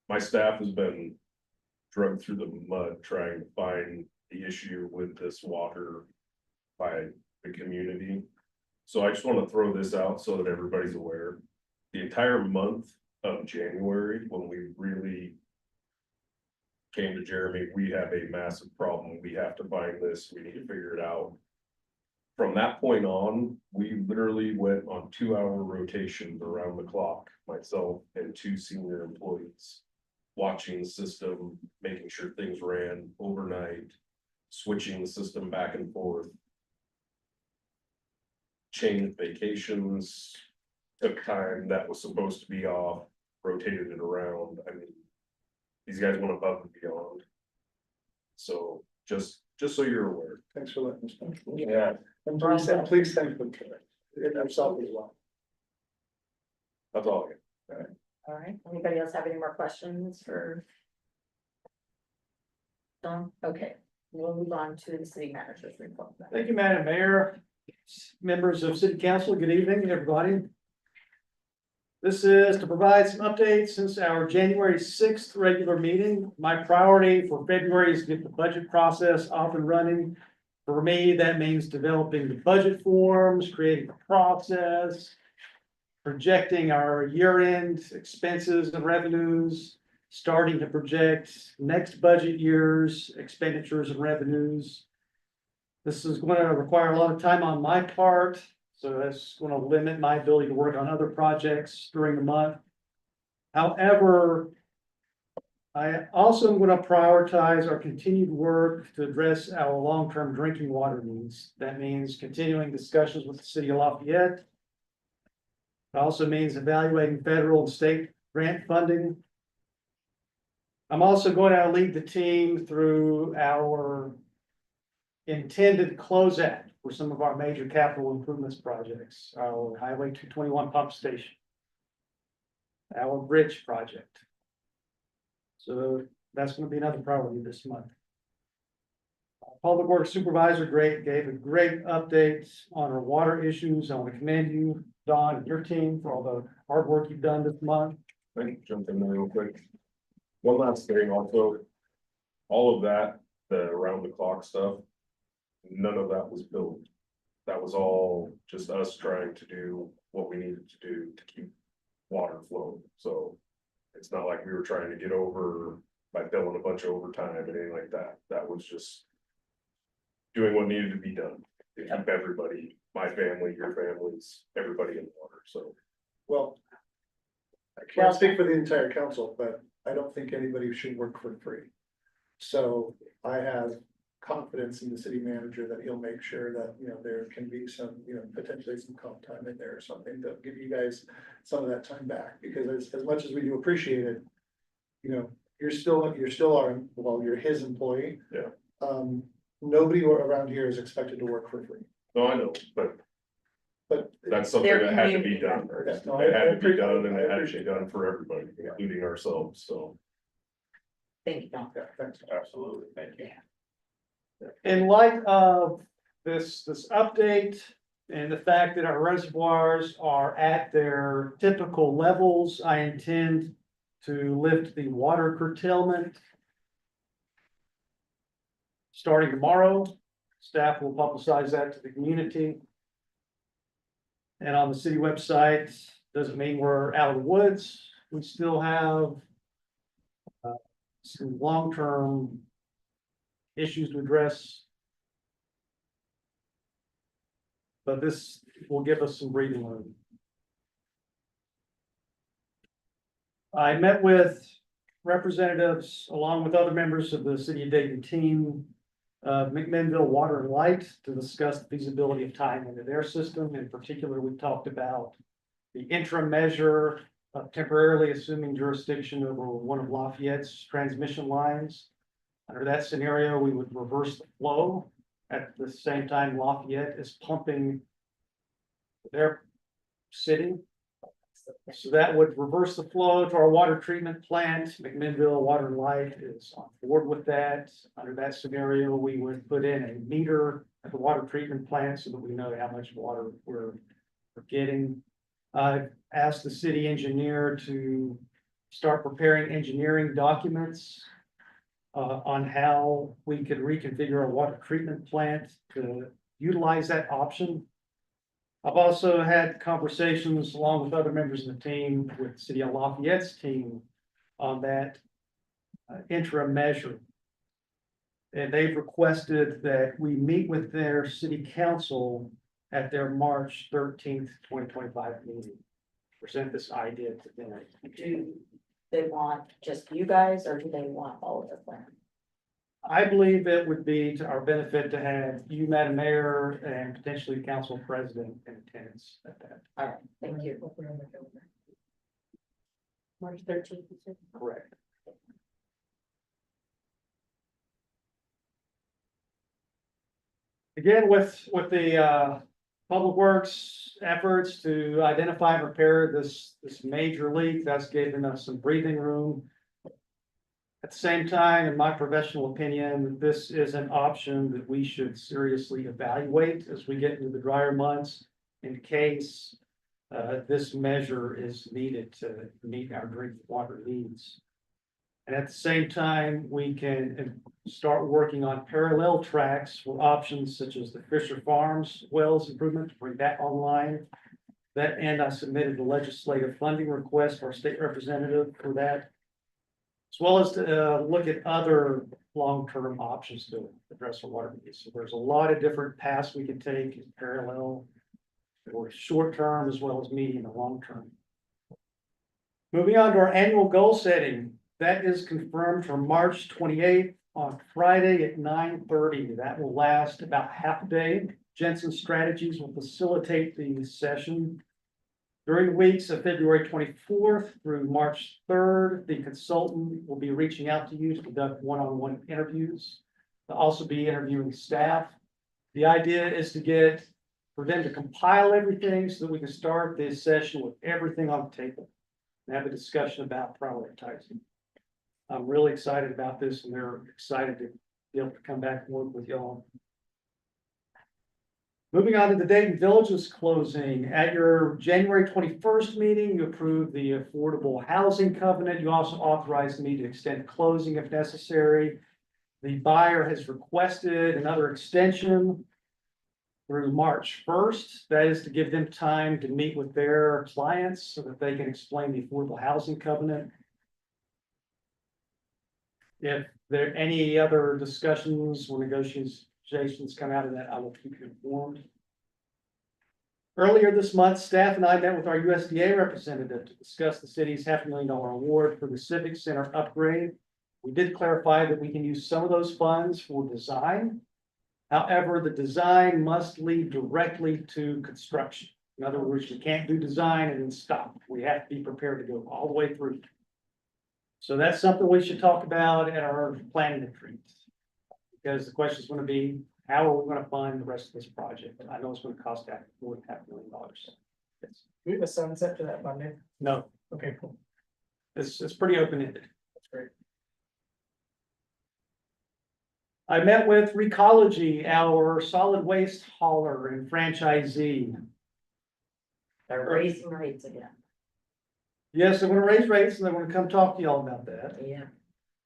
My staff has been dragged through the mud trying to find the issue with this water by the community. So I just want to throw this out so that everybody's aware. The entire month of January, when we really came to Jeremy, we have a massive problem. We have to find this. We need to figure it out. From that point on, we literally went on 2-hour rotations around the clock, myself and 2 senior employees. Watching the system, making sure things ran overnight, switching the system back and forth. Changed vacations, took time that was supposed to be off, rotated it around. I mean, these guys went above and beyond. So just so you're aware. Thanks for letting us know. Yeah. And please thank them for it. And yourself as well. That's all. All right, anybody else have any more questions for? Don? Okay, we'll move on to the city manager's report. Thank you, Madam Mayor, members of City Council, good evening, everybody. This is to provide some updates since our January 6th regular meeting. My priority for February is to get the budget process off and running For me, that means developing the budget forms, creating a process, projecting our year-end expenses and revenues, starting to project next budget year's expenditures and revenues. This is going to require a lot of time on my part, so that's going to limit my ability to work on other projects during the month. However, I also am going to prioritize our continued work to address our long-term drinking water needs. That means continuing discussions with the city of Lafayette. It also means evaluating federal and state grant funding. I'm also going to lead the team through our intended closeout for some of our major capital improvements projects, our Highway 221 pump station, our bridge project. So that's going to be another priority this month. Public Works Supervisor gave a great update on our water issues. I want to commend you, Don, and your team for all the hard work you've done this month. I can jump in there real quick. One last thing also, all of that, the around the clock stuff, none of that was built. That was all just us trying to do what we needed to do to keep water flowing. So it's not like we were trying to get over by billing a bunch of overtime and anything like that. That was just doing what needed to be done to keep everybody, my family, your families, everybody in water. So, Well, I can't speak for the entire council, but I don't think anybody should work for free. So I have confidence in the city manager that he'll make sure that, you know, there can be some, you know, potentially some comp time in there or something to give you guys some of that time back, because as much as we do appreciate it, you know, you're still our, well, you're his employee. Yeah. Nobody around here is expected to work for free, no, I know, but but that's something Their that had to be community done. members. Yeah, no, It had I to be done and appreciate- it I had to be done for everybody, including ourselves. So Thank you, Don. yeah, thanks. absolutely, thank you. In light of this update and the fact that our reservoirs are at their typical levels, I intend to lift the water curtailment. Starting tomorrow, staff will publicize that to the community. And on the city website, doesn't mean we're out of the woods. We still have some long-term issues to address. But this will give us some breathing room. I met with representatives along with other members of the City of Dayton team of McMinnville Water and Light to discuss the feasibility of tying into their system. In particular, we talked about the interim measure of temporarily assuming jurisdiction over one of Lafayette's transmission lines. Under that scenario, we would reverse the flow at the same time Lafayette is pumping their city. So that would reverse the flow to our water treatment plant. McMinnville Water and Light is on board with that. Under that scenario, we would put in a meter at the water treatment plant so that we know how much water we're getting. I've asked the city engineer to start preparing engineering documents on how we could reconfigure our water treatment plant to utilize that option. I've also had conversations along with other members of the team with City of Lafayette's team on that interim measure. And they've requested that we meet with their city council at their March 13th, 2025 meeting. Present this idea to them. Do they want just you guys or do they want all of the plan? I believe it would be to our benefit to have you, Madam Mayor, and potentially Council President in attendance at that. All right, thank you. March 13th, you said? Correct. Again, with the Public Works efforts to identify and repair this major leak, that's given us some breathing room. At the same time, in my professional opinion, this is an option that we should seriously evaluate as we get into the drier months in case this measure is needed to meet our drinking water needs. And at the same time, we can start working on parallel tracks for options such as the Fisher Farms wells improvement, to bring that online. That end, I submitted the legislative funding request for our state representative for that. As well as to look at other long-term options to address our water needs. So there's a lot of different paths we can take in parallel. Or short-term as well as medium and long-term. Moving on to our annual goal setting, that is confirmed for March 28th on Friday at 9:30. That will last about half a day. Jensen Strategies will facilitate the session. During the weeks of February 24th through March 3rd, the consultant will be reaching out to you to conduct one-on-one interviews. They'll also be interviewing staff. The idea is for them to compile everything so that we can start this session with everything on the table and have a discussion about prioritizing. I'm really excited about this, and they're excited to be able to come back and work with y'all. Moving on to the Dayton Villages closing. At your January 21st meeting, you approved the Affordable Housing Covenant. You also authorized me to extend closing if necessary. The buyer has requested another extension through March 1st. That is to give them time to meet with their clients so that they can explain the Affordable Housing Covenant. If there are any other discussions or negotiations come out of that, I will keep you informed. Earlier this month, staff and I met with our USDA representative to discuss the city's $500,000 award for the Civic Center upgrade. We did clarify that we can use some of those funds for design. However, the design must lead directly to construction. In other words, you can't do design and then stop. We have to be prepared to go all the way through. So that's something we should talk about at our planning retreat. Because the question is going to be, how are we going to fund the rest of this project? I know it's going to cost that more than $500,000. Do we have a sunset to that Monday? No, Okay, cool. it's pretty open-ended. That's great. I met with Recology, our solid waste hauler and franchisee. They're raising rates again. Yes, they're going to raise rates and they're going to come talk to y'all about that. Yeah.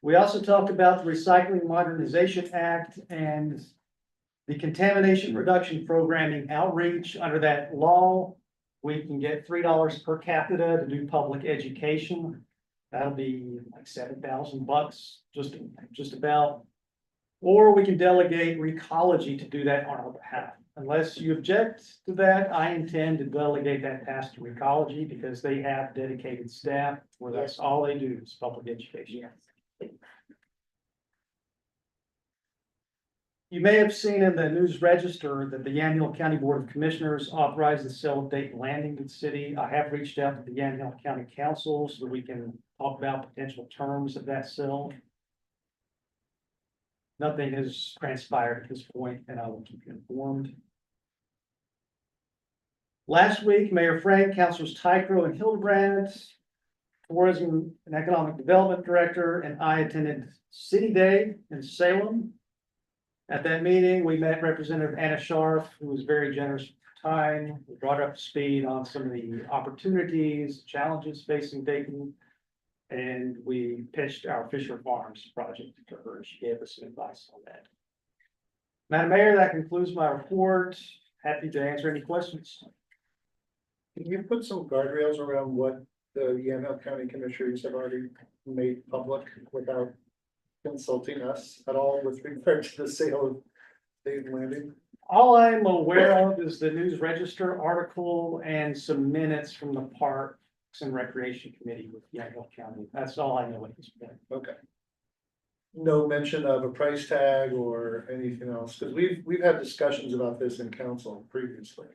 We also talked about the Recycling Modernization Act and the Contamination Reduction Programming outreach. Under that law, we can get $3 per capita to do public education. That'll be like $7,000, just about. Or we can delegate Recology to do that on our behalf. Unless you object to that, I intend to delegate that task to Recology because they have dedicated staff where that's all they do is public education. Yes. You may have seen in the News Register that the Yamhill County Board of Commissioners authorized the sale of Dayton Landing to the city. I have reached out to the Yamhill County Council so that we can talk about potential terms of that sale. Nothing has transpired at this point, and I will keep you informed. Last week, Mayor Frank, Councilors Tycro and Hildebrand, Tourism and Economic Development Director, and I attended City Day in Salem. At that meeting, we met Representative Anna Scharf, who was very generous with her time. We brought her up to speed on some of the opportunities, challenges facing Dayton. And we pitched our Fisher Farms project to her. She gave us some advice on that. Madam Mayor, that concludes my report. Happy to answer any questions. Can you put some guardrails around what the Yamhill County Commissioners have already made public without consulting us at all with regard to the sale of Dayton Landing? All I'm aware of is the News Register article and some minutes from the Parks and Recreation Committee with Yamhill County. That's all I know at this point. Okay. No mention of a price tag or anything else, because we've had discussions about this in council previously.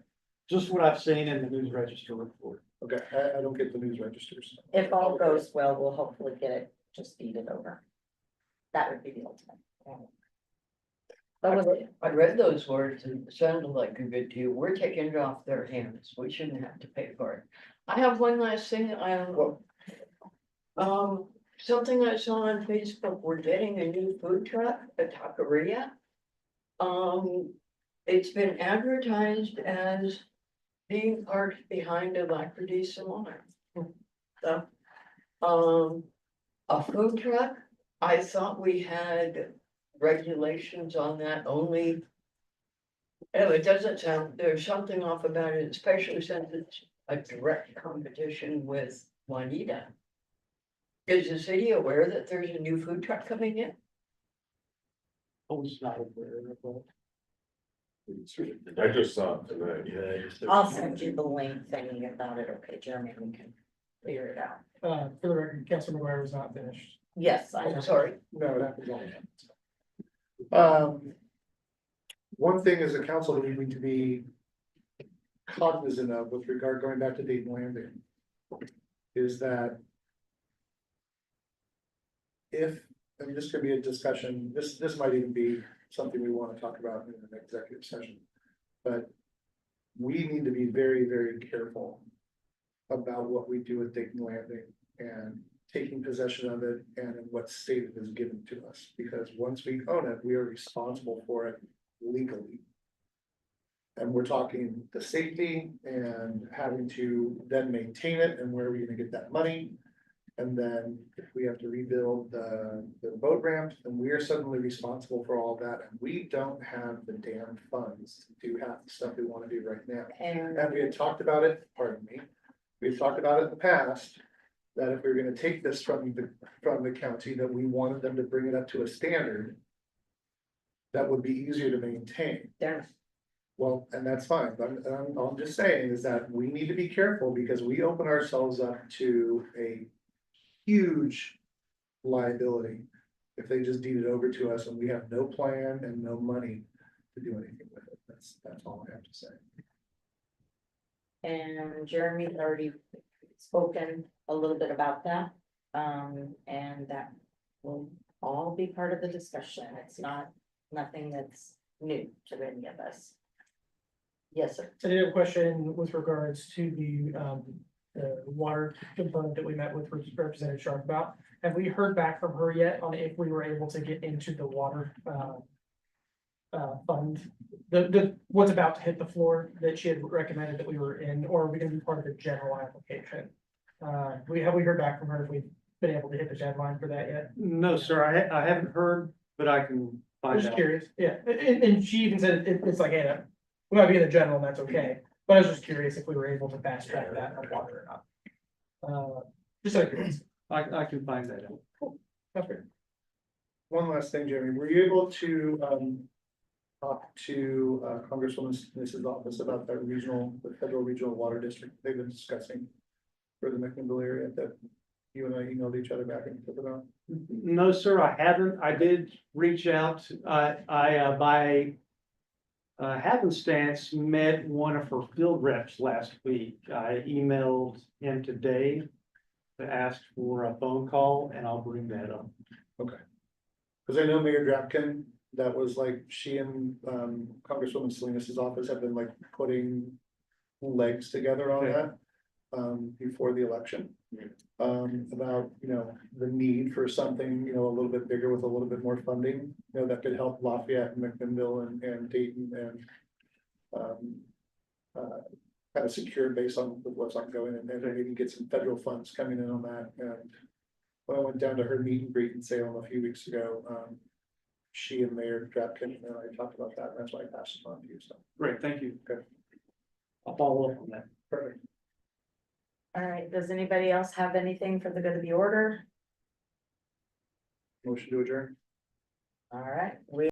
Just what I've seen in the News Register report. Okay, I don't get the news registers. If all goes well, we'll hopefully get it just deeded over. That would be the ultimate. That was it. I read those words and it sounded like a good deal. We're taking it off their hands. We shouldn't have to pay for it. I have one last thing. Something I saw on Facebook, we're getting a new food truck, a taqueria. It's been advertised as being parked behind a Alacrity salon. So, A food truck? I thought we had regulations on that only. Oh, it doesn't sound, there's something off about it, especially since it's a direct competition with Juanita. Is the city aware that there's a new food truck coming in? I was not aware of that. I just saw it tonight. Yeah. I'll send you the link thinking about it, okay, Jeremy, we can figure it out. For the record, Councilor McGuire was not finished. Yes, I I'm know. sorry. No, that was all. One thing as a council that we need to be cognizant of with regard, going back to Dayton Landing, is that if, and this could be a discussion, this might even be something we want to talk about in an executive session, but we need to be very, very careful about what we do with Dayton Landing and taking possession of it and in what state it is given to us, because once we own it, we are responsible for it legally. And we're talking the safety and having to then maintain it and where are we gonna get that money? And then if we have to rebuild the boat ramp, then we are suddenly responsible for all that, and we don't have the damn funds to do half the stuff we wanna do right now. And And we had talked about it, pardon me, we've talked about it in the past, that if we were gonna take this from the county, that we wanted them to bring it up to a standard that would be easier to maintain. there, Well, and that's fine, but I'm just saying is that we need to be careful because we open ourselves up to a huge liability if they just deed it over to us and we have no plan and no money to do anything with it. That's all I have to say. and Jeremy's already spoken a little bit about that. And that will all be part of the discussion. It's not, nothing that's new to any of us. Yes, sir. I did have a question with regards to the water component that we met with Representative Sharp about. Have we heard back from her yet on if we were able to get into the water fund? What's about to hit the floor that she had recommended that we were in, or are we gonna be part of the general application? Have we heard back from her if we've been able to hit the deadline for that yet? No, sir, I haven't heard, but I can I'm find just out. curious, yeah, and she even said it's like, hey, we might be in the general and that's okay, but I was just curious if we were able to fast track that on water or not. Just out of curiosity. I can find that out. That's fair. One last thing, Jeremy, were you able to talk to Congresswoman Smith's office about that the federal regional water district they've been discussing for the McMinnville area that you and I emailed each other back and forth about? No, sir, I haven't. I did reach out. By happenstance, met one of her field reps last week. I emailed him today to ask for a phone call, and I'll bring that up. Okay. Because I know Mayor Drapkin, that was like, she and Congresswoman Salinas' office have been like putting legs together on Okay. that before the election. About, the need for something, a little bit bigger with a little bit more funding, that could help Lafayette and McMinnville and Dayton and kind of secure based on what's ongoing and maybe get some federal funds coming in on that. And when I went down to her meet and greet in Salem a few weeks ago, she and Mayor Drapkin and I talked about that, and that's why I passed it on to you, so. Great, thank you. Okay. I'll follow up on that. Perfect. All right, does anybody else have anything for the good of the order? Motion to adjourn. All right, we